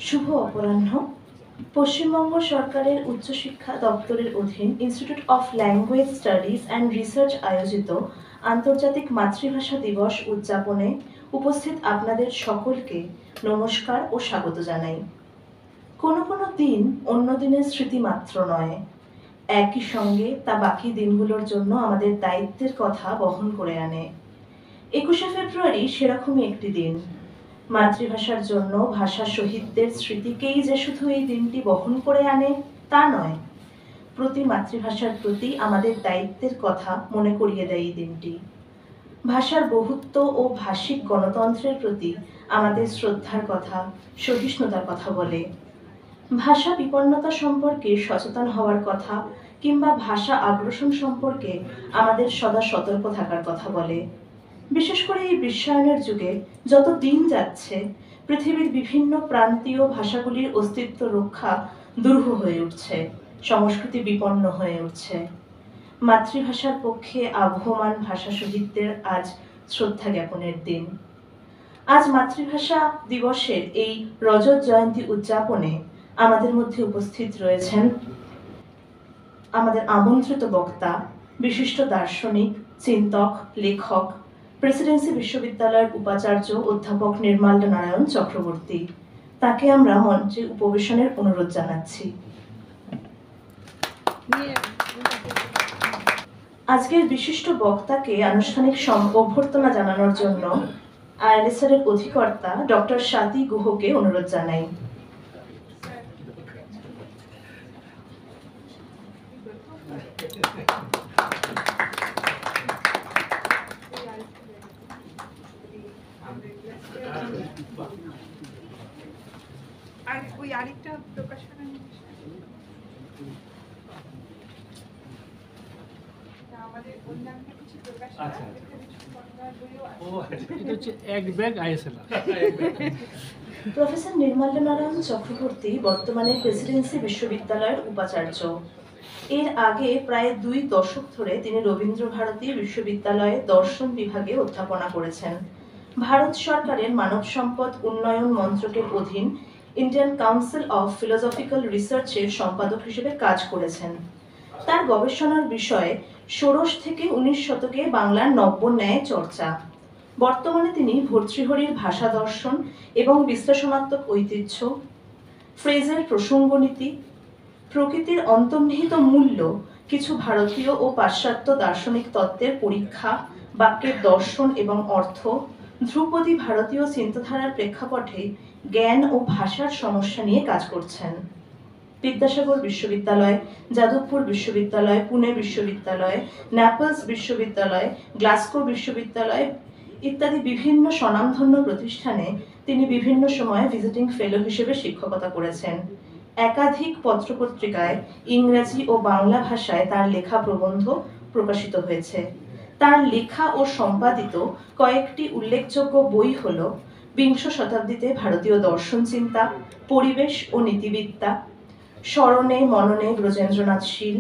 শুভ অপরাহ্ন। পশ্চিমবঙ্গ সরকারের উচ্চশিক্ষা দপ্তরের অধীন institute of language studies and research আয়োজিত আন্তর্জাতিক মাতৃভাষা দিবস উদযাপনে উপস্থিত আপনাদের সকলকে নমস্কার ও স্বাগত জানাই। কোনো কোনো দিন অন্য দিনের স্মৃতি মাত্র নয়, একই সঙ্গে তা বাকি দিনগুলোর জন্য আমাদের দায়িত্বের কথা বহন করে আনে। ২১শে ফেব্রুয়ারি সেরকমই একটি দিন। মাতৃভাষার জন্য ভাষা শহীদদের স্মৃতিকেই যে শুধু এই দিনটি বহন করে আনে তা নয়, প্রতি মাতৃভাষার প্রতি আমাদের দায়িত্বের কথা মনে করিয়ে দেয় এই দিনটি। ভাষার বহুত্ব ও ভাষিক গণতন্ত্রের প্রতি আমাদের শ্রদ্ধার কথা, সহিষ্ণুতার কথা বলে। ভাষা বিপন্নতা সম্পর্কে সচেতন হওয়ার কথা কিংবা ভাষা আগ্রাসন সম্পর্কে আমাদের সদা সতর্ক থাকার কথা বলে। বিশেষ করে এই বিশ্বায়নের যুগে যত দিন যাচ্ছে, পৃথিবীর বিভিন্ন প্রান্তীয় ভাষাগুলির অস্তিত্ব রক্ষা দুরূহ হয়ে উঠছে, সংস্কৃতি বিপন্ন হয়ে উঠছে। মাতৃভাষার পক্ষে আবহমান ভাষা শহীদদের আজ শ্রদ্ধা জ্ঞাপনের দিন। আজ মাতৃভাষা দিবসের এই রজত জয়ন্তী উদযাপনে আমাদের মধ্যে উপস্থিত রয়েছেন আমাদের আমন্ত্রিত বক্তা, বিশিষ্ট দার্শনিক, চিন্তক, লেখক, প্রেসিডেন্সি বিশ্ববিদ্যালয়ের উপাচার্য অধ্যাপক নির্মাল্য নারায়ণ চক্রবর্তী। তাকে আমরা মঞ্চে উপবেশনের অনুরোধ জানাচ্ছি। আজকের বিশিষ্ট বক্তাকে আনুষ্ঠানিক অভ্যর্থনা জানানোর জন্য আইএলএসআর এর অধিকর্তা ডক্টর স্বাতী গুহকে অনুরোধ জানাই। প্রফেসর নির্মাল্য নারায়ণ চক্রবর্তী বর্তমানে প্রেসিডেন্সি বিশ্ববিদ্যালয়ের উপাচার্য। এর আগে প্রায় 2 দশক ধরে তিনি রবীন্দ্র ভারতী বিশ্ববিদ্যালয়ে দর্শন বিভাগে অধ্যাপনা করেছেন। ভারত সরকারের মানব সম্পদ উন্নয়ন মন্ত্রকের অধীন ইন্ডিয়ান কাউন্সিল অফ ফিলোসফিক্যাল রিসার্চের সম্পাদক হিসেবে কাজ করেছেন। তার গবেষণার বিষয় ষোড়শ থেকে 19 শতকে বাংলার নব্য ন্যায় চর্চা। বর্তমানে তিনি ভর্তৃহরির ভাষা দর্শন এবং বিশ্লেষণাত্মক ঐতিহ্য, ফ্রেজের প্রসঙ্গনীতি, প্রকৃতির অন্তর্নিহিত মূল্য, কিছু ভারতীয় ও পাশ্চাত্য দার্শনিক তত্ত্বের পরীক্ষা, বাক্যের দর্শন এবং অর্থ, ধ্রুপদী ভারতীয় চিন্তাধারার প্রেক্ষাপটে জ্ঞান ও ভাষার সমস্যা নিয়ে কাজ করছেন। বিদ্যাসাগর বিশ্ববিদ্যালয়, যাদবপুর বিশ্ববিদ্যালয়, পুনে বিশ্ববিদ্যালয়, ন্যাপলস বিশ্ববিদ্যালয়, গ্লাসগো বিশ্ববিদ্যালয় ইত্যাদি বিভিন্ন স্বনামধন্য প্রতিষ্ঠানে তিনি বিভিন্ন সময়ে ভিজিটিং ফেলো হিসেবে শিক্ষকতা করেছেন। একাধিক পত্রপত্রিকায় ইংরেজি ও বাংলা ভাষায় তার লেখা প্রবন্ধ প্রকাশিত হয়েছে। তার লেখা ও সম্পাদিত কয়েকটি উল্লেখযোগ্য বই হল বিংশ শতাব্দীতে ভারতীয় দর্শন চিন্তা, পরিবেশ ও নীতিবিদ্যা, স্মরণে মননে ব্রজেন্দ্রনাথ শীল,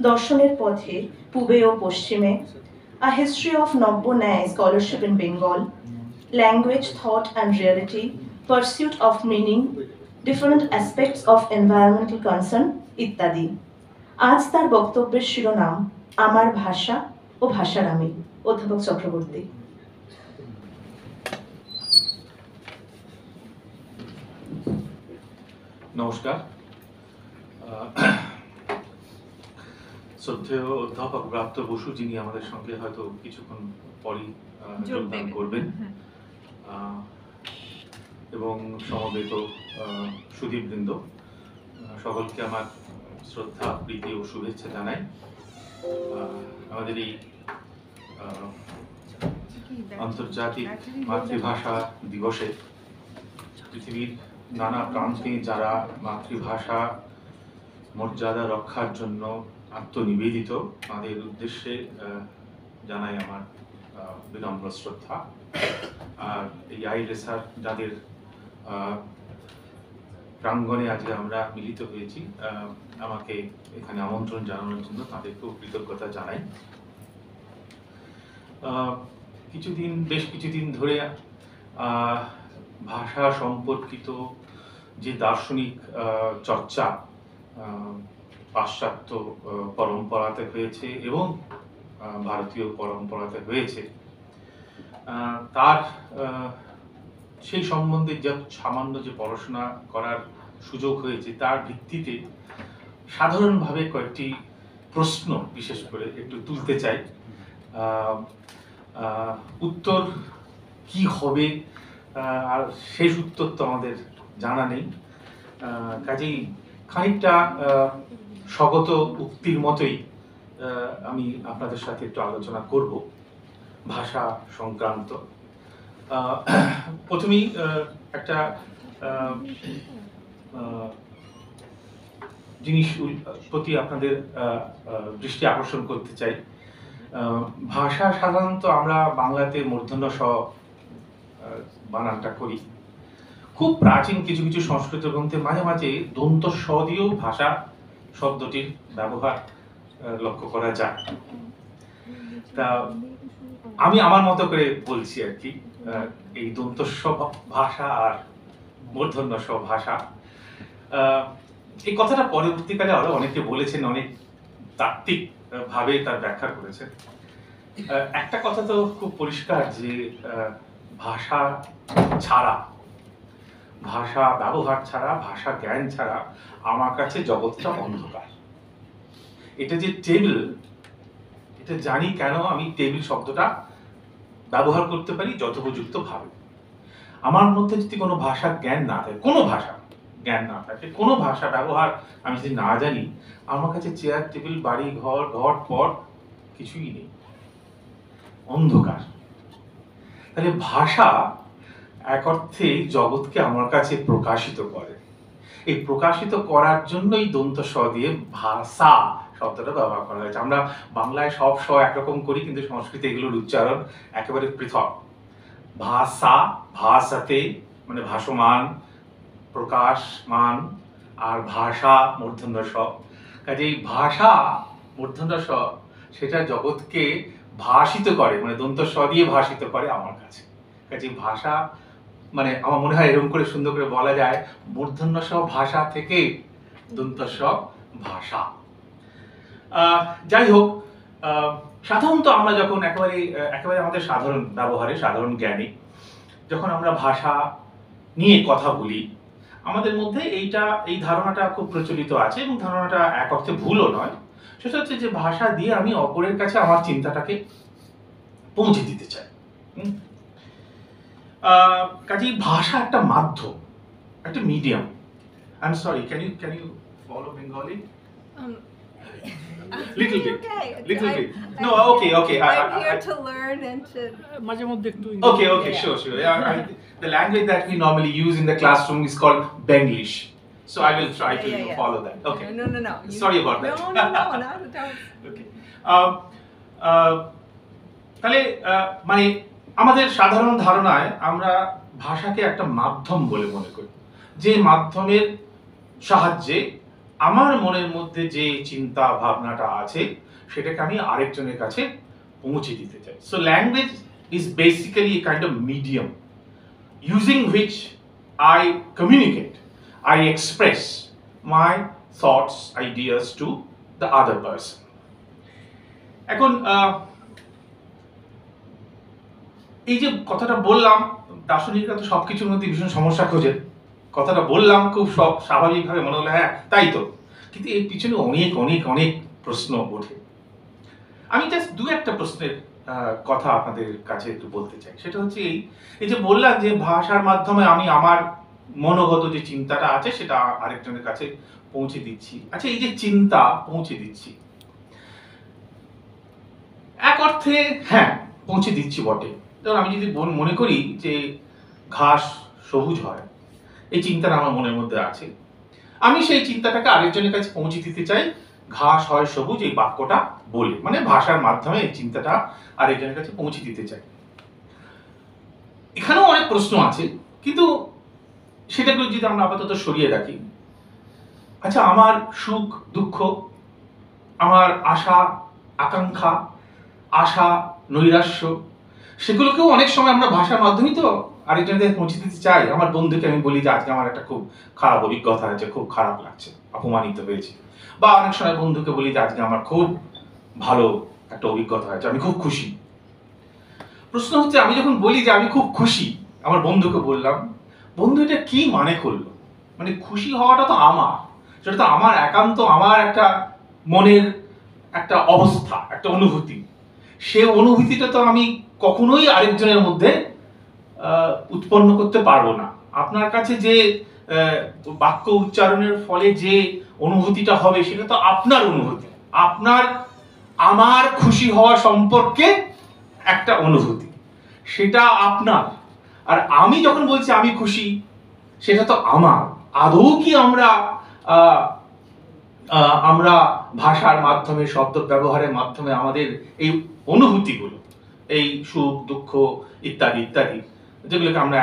দর্শনের পথে পূবে ও পশ্চিমে, আ হিস্ট্রি অফ নব্য ন্যায় scholarship in Bengal, language, thought and reality, pursuit of meaning, different aspects of environmental concern ইত্যাদি। আজ তার বক্তব্যের শিরোনাম আমার ভাষা ও ভাষার আমি। অধ্যাপক চক্রবর্তী। নমস্কার। শ্রদ্ধেয় অধ্যাপক ব্রাত্য বসু, যিনি আমাদের সঙ্গে হয়তো কিছুক্ষণ পরই যোগদান করবেন, এবং সমবেত সুধীবৃন্দ, সকলকে আমার শ্রদ্ধা, প্রীতি ও শুভেচ্ছা জানাই। আমাদের এই আন্তর্জাতিক মাতৃভাষা দিবসে পৃথিবীর নানা প্রান্তে যারা মাতৃভাষা মর্যাদা রক্ষার জন্য আত্মনিবেদিত, তাদের উদ্দেশ্যে জানাই আমার বিনম্র শ্রদ্ধা। আর এই আইএলএসআর যাদের প্রাঙ্গণে আজকে আমরা মিলিত হয়েছি, আমাকে এখানে আমন্ত্রণ জানানোর জন্য তাদেরকেও কৃতজ্ঞতা জানাই। বেশ কিছুদিন ধরে ভাষা সম্পর্কিত যে দার্শনিক চর্চা পাশ্চাত্য পরম্পরাতে হয়েছে এবং ভারতীয় পরম্পরাতে হয়েছে, তার সেই সম্বন্ধে যে সামান্য যে পড়াশোনা করার সুযোগ হয়েছে তার ভিত্তিতে সাধারণভাবে কয়েকটি প্রশ্ন বিশেষ করে একটু তুলতে চাই। উত্তর কি হবে আর শেষ উত্তর তো আমাদের জানা নেই, কাজেই খানিকটা স্বগত উক্তির মতোই আমি আপনাদের সাথে একটু আলোচনা করব ভাষা সংক্রান্ত। প্রথমেই একটা জিনিস প্রতি আপনাদের দৃষ্টি আকর্ষণ করতে চাই। ভাষা সাধারণত আমরা বাংলাতে মূর্ধন্য ষ বানানটা করি। খুব প্রাচীন কিছু কিছু সংস্কৃত গ্রন্থে মাঝে মাঝে দন্ত স দিয়েও ভাষা শব্দটির ব্যবহার লক্ষ্য করা যায়। তা আমি আমার মতো করে বলছি আর কি, এই দন্ত স ভাষা আর মূর্ধন্য স ভাষা, এই কথাটা পরবর্তীকালে আরো অনেকে বলেছেন, অনেক তাত্ত্বিক ভাবে তার ব্যাখ্যা করেছেন। একটা কথা তো খুব পরিষ্কার যে ভাষা ছাড়া, ভাষা ব্যবহার ছাড়া, ভাষা জ্ঞান ছাড়া আমার কাছে জগৎটা অন্ধকার। এটা যে টেবিল, এটা জানি কেন আমি টেবিল শব্দটা ব্যবহার করতে পারি যথোপযুক্ত ভাবে। আমার মধ্যে যদি কোনো ভাষা জ্ঞান না থাকে, কোনো ভাষা জ্ঞান না থাকে, কোনো ভাষা ব্যবহার আমি যদি না জানি, আমার কাছে চেয়ার টেবিল বাড়ি ঘর ঘট পট কিছুই নেই, অন্ধকার। তাহলে ভাষা এক অর্থে জগৎকে আমার কাছে প্রকাশিত করে। এই প্রকাশিত করার জন্যই দন্ত স দিয়ে ভাষা শব্দটা ব্যবহার করা হয়েছে। আমরা বাংলায় সব স একরকম করি, কিন্তু সংস্কৃতে এগুলোর উচ্চারণ একেবারে পৃথক। ভাষা, ভাষাতে মানে ভাসমান, প্রকাশমান, আর ভাষা মূর্ধন্য স। কাজেই ভাষা মূর্ধন্য স সেটা জগৎকে ভাষিত করে, মানে দন্ত স দিয়ে ভাষিত করে আমার কাছে। কাজেই ভাষা মানে আমার মনে হয় এরকম করে সুন্দর করে বলা যায়, মূর্ধন্য স ভাষা থেকে দন্ত স ভাষা। যাই হোক, সাধারণত আমরা যখন একেবারে আমাদের সাধারণ ব্যবহারে, সাধারণ জ্ঞানে যখন আমরা ভাষা নিয়ে কথা বলি, আমাদের মধ্যে এই ধারণাটা খুব প্রচলিত আছে, এবং ধারণাটা এক অর্থে ভুলও নয়। সেটা হচ্ছে যে ভাষা দিয়ে আমি অপরের কাছে আমার চিন্তাটাকে পৌঁছে দিতে চাই। কাজেই ভাষা একটা মাধ্যম, একটা medium. I am sorry, can you follow Bengali? Little bit. Okay. Little bit. No, okay. I'm here to learn and to. Okay, sure. The language that we normally use in the classroom is called Benglish. So I will try to follow that. Okay. No. Sorry about that. No, don't. Okay. তাহলে মানে আমাদের সাধারণ ধারণায় আমরা ভাষাকে একটা মাধ্যম বলে মনে করি, যে মাধ্যমের সাহায্যে আমার মনের মধ্যে যে চিন্তা ভাবনাটা আছে সেটাকে আমি আরেকজনের কাছে পৌঁছে দিতে চাই। So language is basically a kind of medium using which I communicate, I express my thoughts, ideas to the other person. এখন এই যে কথাটা বললাম, দার্শনিকরা তো সবকিছুর মধ্যে ভীষণ সমস্যা খোঁজে। কথাটা বললাম খুব সব স্বাভাবিকভাবে, মনে হলো হ্যাঁ তাই তো, কিন্তু এর পিছনে অনেক অনেক অনেক প্রশ্ন ওঠে। আমি জাস্ট দু একটা প্রশ্নের কথা আপনাদের কাছে একটু বলতে চাই। সেটা হচ্ছে এই যে বললাম যে ভাষার মাধ্যমে আমি আমার মনোগত যে চিন্তাটা আছে সেটা আরেকজনের কাছে পৌঁছে দিচ্ছি। আচ্ছা, এই যে চিন্তা পৌঁছে দিচ্ছি, এক অর্থে হ্যাঁ পৌঁছে দিচ্ছি বটে। ধরুন আমি যদি মনে করি যে ঘাস সবুজ হয়, এই চিন্তাটা আমার মনের মধ্যে আছে, আমি সেই চিন্তাটাকে আরেকজনের কাছে পৌঁছে দিতে চাই ঘাস হয় সবুজ এই বাক্যটা বলে, মানে ভাষার মাধ্যমে এই চিন্তাটা আরেকজনের কাছে পৌঁছে দিতে চাই। এখানেও অনেক প্রশ্ন আছে, কিন্তু সেটাকে যদি আমরা আপাতত সরিয়ে রাখি, আচ্ছা আমার সুখ দুঃখ, আমার আশা আকাঙ্ক্ষা, আশা নৈরাশ্য, সেগুলোকেও অনেক সময় আমরা ভাষার মাধ্যমেই তো আরেকজনকে পৌঁছে দিতে চাই। আমার বন্ধুকে আমি বলি যে আজকে আমার একটা খুব খারাপ অভিজ্ঞতা হয়েছে, খুব খারাপ লাগছে, অপমানিত হয়েছি। বা অনেক সময় বন্ধুকে বলি যে আজকে আমার খুব ভালো একটা অভিজ্ঞতা হয়েছে, আমি খুব খুশি। প্রশ্ন হচ্ছে, আমি যখন বলি যে আমি খুব খুশি, আমার বন্ধুকে বললাম, বন্ধু এটা কি মানে করলো? মানে খুশি হওয়াটা তো আমার, সেটা তো আমার একান্ত আমার একটা মনের একটা অবস্থা, একটা অনুভূতি। সে অনুভূতিটা তো আমি কখনোই আরেকজনের মধ্যে উৎপন্ন করতে পারবো না। আপনার কাছে যে বাক্য উচ্চারণের ফলে যে অনুভূতিটা হবে সেটা তো আপনার অনুভূতি, আপনার আমার খুশি হওয়া সম্পর্কে একটা অনুভূতি, সেটা আপনার। আর আমি যখন বলছি আমি খুশি, সেটা তো আমার। আদৌ কি আমরা ভাষার মাধ্যমে, শব্দ ব্যবহারের মাধ্যমে আমাদের এই অনুভূতিগুলো, এই সুখ দুঃখ ইত্যাদি ইত্যাদি, যেগুলোকে আমরা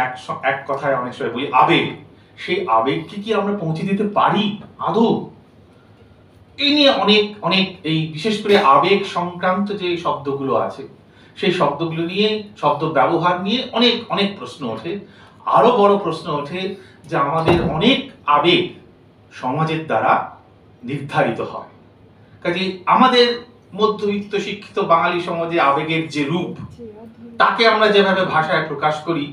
এক কথায় অনেক সময় বলি আবেগ, সেই আবেগকে কি আমরা পৌঁছে দিতে পারি আদৌ? এই নিয়ে অনেক অনেক, এই বিশেষ করে আবেগ সংক্রান্ত যে শব্দগুলো আছে, সেই শব্দগুলো নিয়ে, শব্দ ব্যবহার নিয়ে অনেক অনেক প্রশ্ন ওঠে। আরো বড় প্রশ্ন ওঠে যে আমাদের অনেক আবেগ সমাজের দ্বারা নির্ধারিত হয়। কাজে আমাদের মধ্যবিত্ত শিক্ষিত বাঙালি সমাজে আবেগের যে রূপ, তাকে আমরা যেভাবে ভাষায় প্রকাশ করি,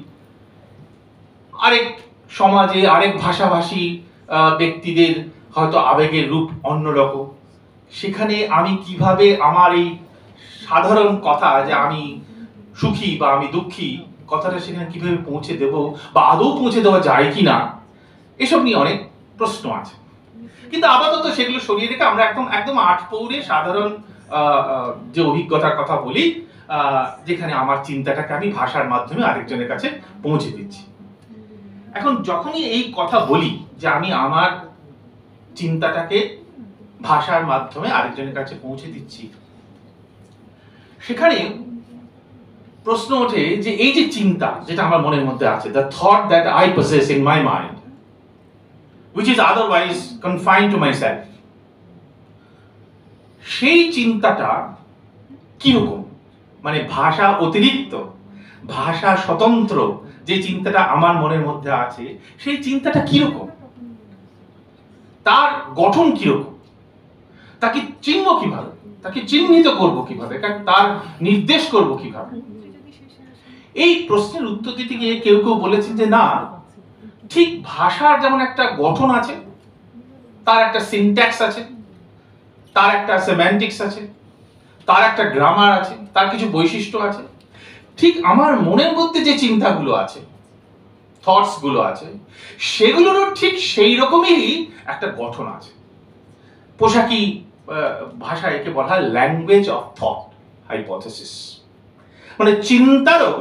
আরেক সমাজে আরেক ভাষাভাষী ব্যক্তিদের হয়তো আবেগের রূপ অন্যরকম। সেখানে আমি কিভাবে আমার এই সাধারণ কথা যে আমি সুখী বা আমি দুঃখী, কথাটা সেখানে কিভাবে পৌঁছে দেব, বা আদৌ পৌঁছে দেওয়া যায় কিনা, এসব নিয়ে অনেক প্রশ্ন আছে। কিন্তু আপাতত সেগুলো সরিয়ে রেখে আমরা একদম একদম আটপৌরে সাধারণ যে অভিজ্ঞতার কথা বলি, যেখানে আমার চিন্তাটাকে আমি ভাষার মাধ্যমে আরেকজনের কাছে পৌঁছে দিচ্ছি। এখন যখনই এই কথা বলি যে আমি আমার চিন্তাটাকে ভাষার মাধ্যমে আরেকজনের কাছে পৌঁছে দিচ্ছি, সেখানে প্রশ্ন ওঠে যে এই যে চিন্তা যেটা আমার মনের মধ্যে আছে, the thought that I possess in my mind, which is otherwise confined to myself, সেই চিন্তাটা কিরকম? মানে ভাষা অতিরিক্ত, ভাষা স্বতন্ত্র যে চিন্তাটা আমার মনের মধ্যে আছে, সেই চিন্তাটা কিরকম, তার গঠন কিরকম, তাকে চিনব কিভাবে, তাকে চিহ্নিত করব কিভাবে, তার নির্দেশ করব কিভাবে? এই প্রশ্নের উত্তর দিতে গিয়ে কেউ কেউ বলেছেন যে না, ঠিক ভাষার যেমন একটা গঠন আছে, তার একটা সিনট্যাক্স আছে, তার একটা সেমান্টিক্স আছে, তার একটা গ্রামার আছে, তার কিছু বৈশিষ্ট্য আছে, ঠিক আমার মনের মধ্যে যে চিন্তাগুলো আছে, থটস গুলো আছে, সেগুলোরও ঠিক সেই রকমই একটা গঠন আছে। পোশাকি ভাষায় একে বলা হয় ল্যাঙ্গুয়েজ অফ থট হাইপোথেসিস। মানে চিন্তারও,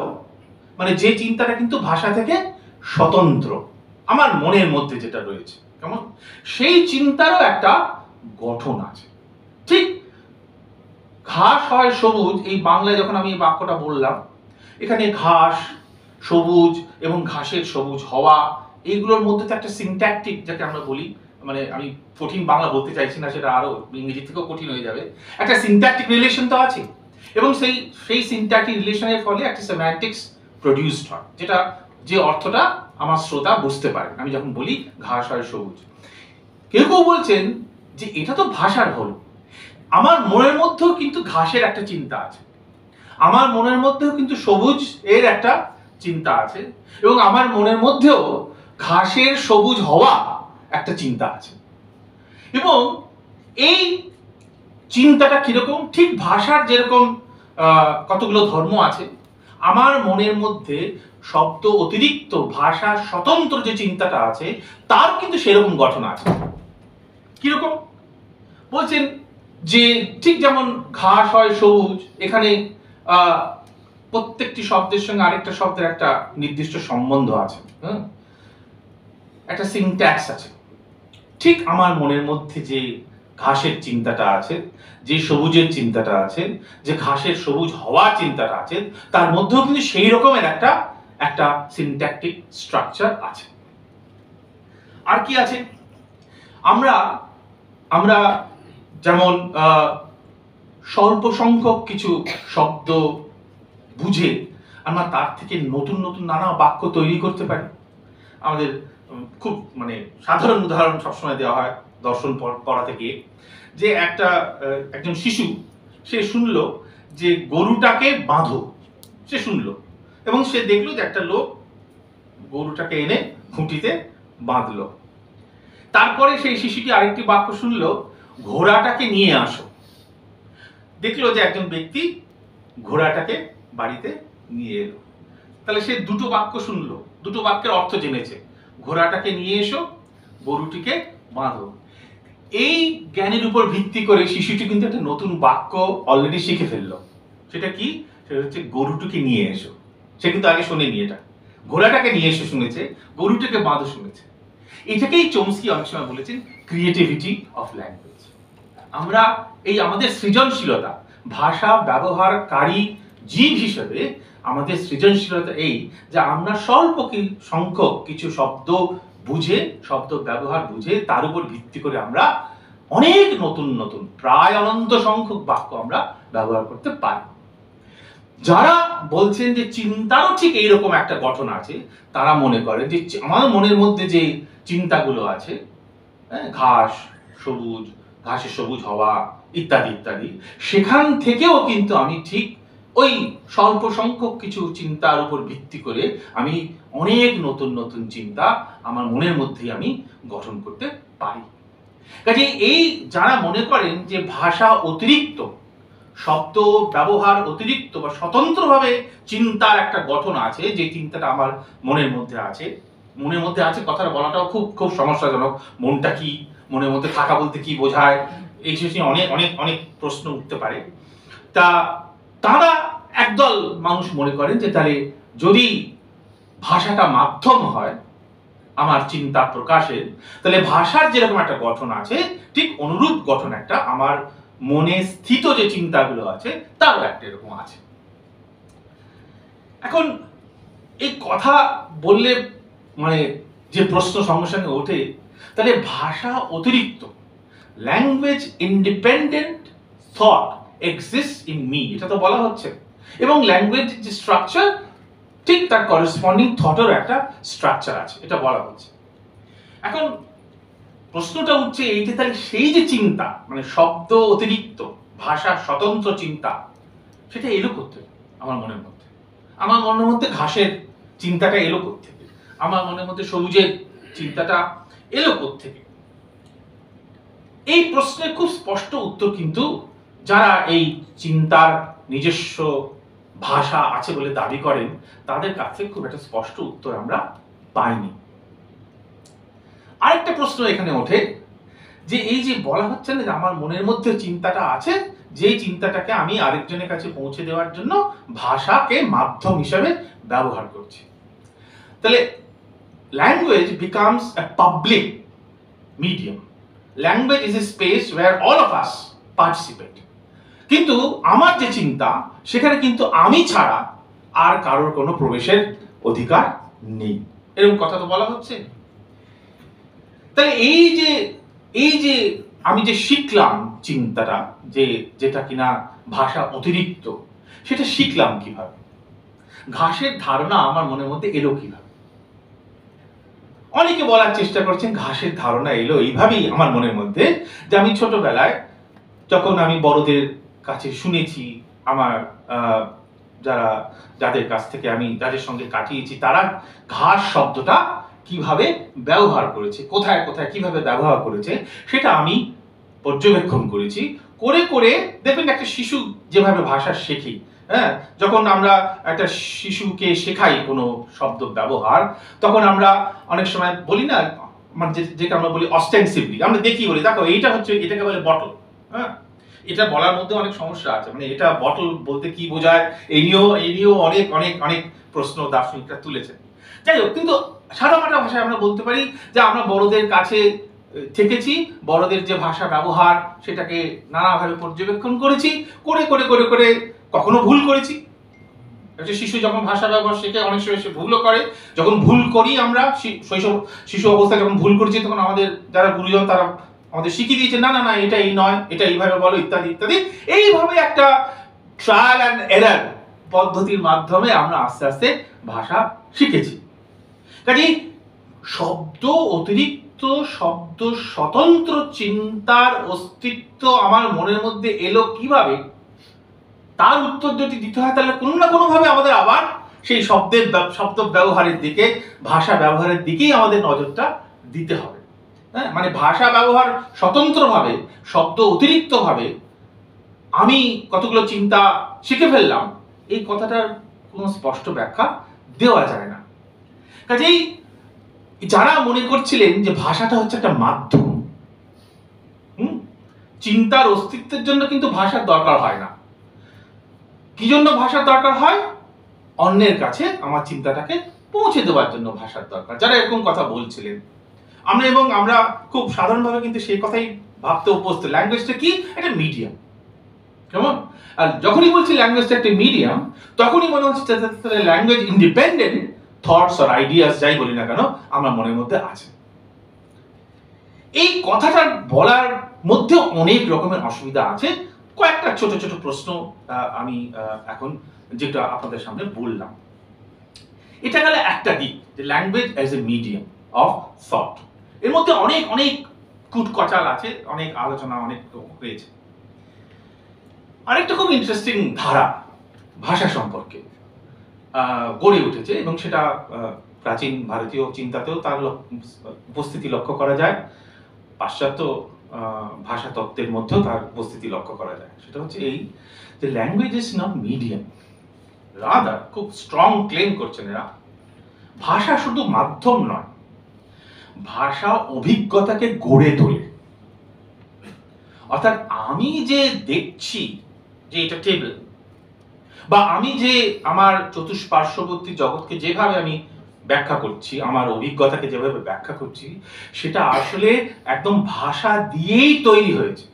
মানে যে চিন্তাটা কিন্তু ভাষা থেকে স্বতন্ত্র, আমার মনের মধ্যে যেটা রয়েছে, কেমন, সেই চিন্তারও একটা গঠন আছে। ঠিক ঘাস হয় সবুজ, এই বাংলায় যখন আমি এই বাক্যটা বললাম, এখানে ঘাস, সবুজ এবং ঘাসের সবুজ হওয়া, এইগুলোর মধ্যে তো একটা সিনট্যাকটিক, যাকে আমরা বলি, মানে আমি কঠিন বাংলা বলতে চাইছি না, সেটা আরো ইংরেজি থেকেও কঠিন হয়ে যাবে, একটা সিনট্যাকটিক রিলেশন তো আছে, এবং সেই সিনট্যাকটিক রিলেশনের ফলে একটা সেমান্টিক্স প্রডিউসড হয়, যেটা যে অর্থটা আমার শ্রোতা বুঝতে পারে আমি যখন বলি ঘাস হয় সবুজ। কেউ কেউ বলছেন যে এটা তো ভাষার হলো, আমার মনের মধ্যেও কিন্তু ঘাসের একটা চিন্তা আছে, আমার মনের মধ্যেও কিন্তু সবুজ এর একটা চিন্তা আছে, এবং আমার মনের মধ্যেও ঘাসের সবুজ হওয়া একটা চিন্তা আছে। এবং এই চিন্তাটা কিরকম, ঠিক ভাষার যেরকম কতগুলো ধর্ম আছে, আমার মনের মধ্যে শব্দ অতিরিক্ত ভাষা স্বতন্ত্র যে চিন্তাটা আছে, তার কিন্তু সেরকম গঠন আছে। কিরকম বলছেন যে ঠিক যেমন ঘাস হয় সবুজ, এখানে প্রত্যেকটি শব্দের সঙ্গে আরেকটা শব্দের একটা নির্দিষ্ট সম্বন্ধ আছে, একটা সিনট্যাক্স আছে। ঠিক আমার মনের মধ্যে যে ঘাসের চিন্তাটা আছে, যে সবুজের চিন্তাটা আছে, যে ঘাসের সবুজ হওয়ার চিন্তাটা আছে, তার মধ্যেও কিন্তু সেই রকমের একটা সিনট্যাকটিক স্ট্রাকচার আছে। আর কি আছে? আমরা যেমন স্বল্প সংখ্যক কিছু শব্দ বুঝে আমরা তার থেকে নতুন নতুন নানা বাক্য তৈরি করতে পারি। আমাদের খুব মানে সাধারণ উদাহরণ সবসময় দেওয়া হয় দর্শন পড়াতে গিয়ে, যে একজন শিশু সে শুনলো যে গরুটাকে বাঁধো, সে শুনলো এবং সে দেখলো যে একটা লোক গরুটাকে এনে খুঁটিতে বাঁধলো। তারপরে সেই শিশুটি আরেকটি বাক্য শুনলো, ঘোড়াটাকে নিয়ে আসো। দেখলো যে একজন ব্যক্তি ঘোড়াটাকে বাড়িতে নিয়ে এলো। তাহলে সে দুটো বাক্য শুনলো, দুটো বাক্যের অর্থ জেনেছে, ঘোড়াটাকে নিয়ে এসো, গরুটিকে বাঁধো। এই জ্ঞানের উপর ভিত্তি করে শিশুটি কিন্তু একটা নতুন বাক্য অলরেডি শিখে ফেললো। সেটা কি? সেটা হচ্ছে গরুটিকে নিয়ে এসো। সে কিন্তু আগে শোনেনি এটা, ঘোড়াটাকে নিয়ে এসে শুনেছে, গরুটাকে বাঁধো শুনেছে। এটাকেই চমস্কি অনেক সময় বলেছেন ক্রিয়েটিভিটি অফ ল্যাঙ্গুয়েজ। আমরা এই আমাদের সৃজনশীলতা, ভাষা ব্যবহারকারী জীব হিসেবে আমাদের সৃজনশীলতা এই যে আমরা স্বল্প সংখ্যক কিছু শব্দ বুঝে, শব্দ ব্যবহার বুঝে, তার উপর ভিত্তি করে আমরা অনেক নতুন নতুন প্রায় অনন্ত সংখ্যক বাক্য আমরা ব্যবহার করতে পারি। যারা বলছেন যে চিন্তারও ঠিক এইরকম একটা গঠন আছে, তারা মনে করেন যে আমার মনের মধ্যে যে চিন্তাগুলো আছে, ঘাস সবুজ, ঘাসে সবুজ হওয়া ইত্যাদি ইত্যাদি, সেখান থেকেও কিন্তু আমি ঠিক ওই স্বল্প সংখ্যক কিছু চিন্তার উপর ভিত্তি করে আমি অনেক নতুন নতুন চিন্তা আমার মনের মধ্যেই আমি গঠন করতে পারি। কাজে এই যারা মনে করেন যে ভাষা অতিরিক্ত, শব্দ ব্যবহার অতিরিক্ত বা স্বতন্ত্রভাবে চিন্তার একটা গঠন আছে, যে চিন্তাটা আমার মনের মধ্যে আছে, মনের মধ্যে আছে কথাটা বলাটাও খুব খুব সমস্যাজনক। মনটা কি, মনের মধ্যে থাকা বলতে কি বোঝায়, এই বিষয়ে অনেক অনেক অনেক প্রশ্ন উঠতে পারে। তারা একদল মানুষ মনে করেন যে তাহলে যদি ভাষাটা মাধ্যম হয় আমার চিন্তা প্রকাশের, তাহলে ভাষার যেরকম একটা গঠন আছে ঠিক অনুরূপ গঠন একটা আমার মনে স্থিত যে চিন্তাগুলো আছে তারও একটা এরকম আছে। এখন এই কথা বললে মানে যে প্রশ্ন সঙ্গে সঙ্গে ওঠে, তাহলে ভাষা অতিরিক্ত, language independent thought exist in me, এটা তো বলা হচ্ছে, এবং ল্যাঙ্গুয়েজ যে স্ট্রাকচার ঠিক তার করেসপন্ডিং থটেরও একটা স্ট্রাকচার আছে, এটা বলা হচ্ছে। এখন প্রশ্নটা উঠছে এইটা, তাহলে সেই যে চিন্তা মানে শব্দ অতিরিক্ত ভাষা স্বতন্ত্র চিন্তা, সেটা এলো করতে আমার মনের মধ্যে, আমার মনের মধ্যে ঘাসের চিন্তাটা এলো কোত্থেকে, আমার মনের মধ্যে সবুজের চিন্তাটা এলো কোত্থেকে? এই প্রশ্নের খুব স্পষ্ট উত্তর কিন্তু যারা এই চিন্তার নিজস্ব ভাষা আছে বলে দাবি করেন তাদের কাছে খুব একটা স্পষ্ট উত্তর আমরা পাইনি। আরেকটা প্রশ্ন এখানে ওঠে যে এই যে বলা হচ্ছে না যে আমার মনের মধ্যে চিন্তাটা আছে, যে চিন্তাটাকে আমি আরেকজনের কাছে পৌঁছে দেওয়ার জন্য ভাষাকে মাধ্যম হিসেবে ব্যবহার করছি, তাহলে language becomes a public medium, language is a space where all of us participate. কিন্তু আমার যে চিন্তা সেখানে কিন্তু আমি ছাড়া আর কারোর কোনো প্রবেশের অধিকার নেই, এরকম কথা তো বলা হচ্ছে। তাহলে এই যে আমি যে শিখলাম চিন্তাটা, যেটা কিনা ভাষা অতিরিক্ত, সেটা শিখলাম কিভাবে? ঘাসের ধারণা আমার মনের মধ্যে এলো কিভাবে? অনেকে বলার চেষ্টা করছেন ঘাসের ধারণা এলো এইভাবেই আমার মনের মধ্যে, যে আমি ছোটবেলায় যখন আমি বড়দের কাছে শুনেছি, আমার যাদের কাছ থেকে আমি যাদের সঙ্গে কাটিয়েছি, তারা ঘাস শব্দটা কিভাবে ব্যবহার করেছে, কোথায় কোথায় কিভাবে ব্যবহার করেছে, সেটা আমি পর্যবেক্ষণ করেছি। করে করে দেখবেন একটা শিশু যেভাবে ভাষা শেখে, হ্যাঁ, যখন আমরা একটা শিশুকে শেখাই কোনো শব্দ ব্যবহার, তখন আমরা অনেক সময় বলি না, মানে যেটা আমরা বলি অস্টেন্সিভলি, আমরা দেখি বলি দেখো এইটা হচ্ছে, এটাকে বলে বটল। হ্যাঁ, এটা বলার মধ্যে অনেক সমস্যা আছে, মানে এটা বটল বলতে কি বোঝায় এই নিয়েও অনেক অনেক অনেক প্রশ্ন দার্শনিকরা তুলেছেন। যাই হোক, কিন্তু সাদামাটা ভাষায় আমরা বলতে পারি যে আমরা বড়দের কাছে থেকেছি, বড়দের যে ভাষা ব্যবহার সেটাকে নানাভাবে পর্যবেক্ষণ করেছি, করে করে করে করে কখনো ভুল করেছি। একটা শিশু যখন ভাষা ব্যবহার শেখে অনেক সময় সে ভুলও করে, যখন ভুল করি আমরা শিশু অবস্থায় যখন ভুল করেছি তখন আমাদের যারা গুরুজন তারা আমাদের শিখিয়ে দিয়েছে না না না এটা এই নয়, এটা এইভাবে বলো ইত্যাদি ইত্যাদি। এইভাবে একটা ট্রায়াল অ্যান্ড এরার পদ্ধতির মাধ্যমে আমরা আস্তে আস্তে ভাষা শিখেছি। কাজেই শব্দ অতিরিক্ত, শব্দ স্বতন্ত্র চিন্তার অস্তিত্ব আমার মনের মধ্যে এলো কিভাবে, তার উত্তর যদি দিতে হয় তাহলে কোনো না কোনোভাবে আমাদের আবার সেই শব্দ ব্যবহারের দিকে, ভাষা ব্যবহারের দিকেই আমাদের নজরটা দিতে হবে। হ্যাঁ, মানে ভাষা ব্যবহার স্বতন্ত্রভাবে, শব্দ অতিরিক্তভাবে আমি কতগুলো চিন্তা শিখে ফেললাম, এই কথাটার কোনো স্পষ্ট ব্যাখ্যা দেওয়া যায় না। কাজেই যারা মনে করছিলেন যে ভাষাটা হচ্ছে একটা মাধ্যম, চিন্তার অস্তিত্বের জন্য কিন্তু ভাষার দরকার হয় না। কি জন্য ভাষার দরকার হয়? অন্যের কাছে আমার চিন্তাটাকে পৌঁছে দেওয়ার জন্য ভাষার দরকার। যারা এরকম কথা বলছিলেন, আমরা খুব সাধারণভাবে কিন্তু সেই কথাই ভাবতে অভ্যস্ত। ল্যাঙ্গুয়েজটা কি? একটা মিডিয়াম, কেমন? আর যখনই বলছি ল্যাঙ্গুয়েজটা একটা মিডিয়াম, তখনই মনে হচ্ছে ল্যাঙ্গুয়েজ ইন্ডিপেন্ডেন্ট থটস আর আইডিয়াস, যাই বলি না কেন, আমার মনের মধ্যে আছে। এই কথাটা বলার মধ্যে অনেক রকমের অসুবিধা আছে। কয়েকটা ছোট ছোট প্রশ্ন আমি এখন যেটা আপনাদের সামনে বললাম, এটা গেলে একটা দিক, যে language as a medium of thought. এর মধ্যে অনেক অনেক কুটকচাল আছে, অনেক আলোচনা অনেক হয়েছে। আরেকটা খুব ইন্টারেস্টিং ধারা ভাষা সম্পর্কে গড়ে উঠেছে, এবং সেটা প্রাচীন ভারতীয় চিন্তাতেও তার উপস্থিতি লক্ষ্য করা যায়, পাশ্চাত্য ভাষা তত্ত্বের মধ্যেও তার উপস্থিতি লক্ষ্য করা যায়। সেটা হচ্ছে এই যে language is not medium, rather, খুব স্ট্রং ক্লেম করছেন এরা, ভাষা শুধু মাধ্যম নয়, ভাষা অভিজ্ঞতাকে গড়ে তোলে। অর্থাৎ আমি যে দেখছি যে এটা টেবিল, বা আমি যে আমার চতুষ্পার্শ্ববর্তী জগৎকে যেভাবে আমি ব্যাখ্যা করছি, আমার অভিজ্ঞতাকে যেভাবে ব্যাখ্যা করছি, সেটা আসলে একদম ভাষা দিয়েই তৈরি হয়েছে।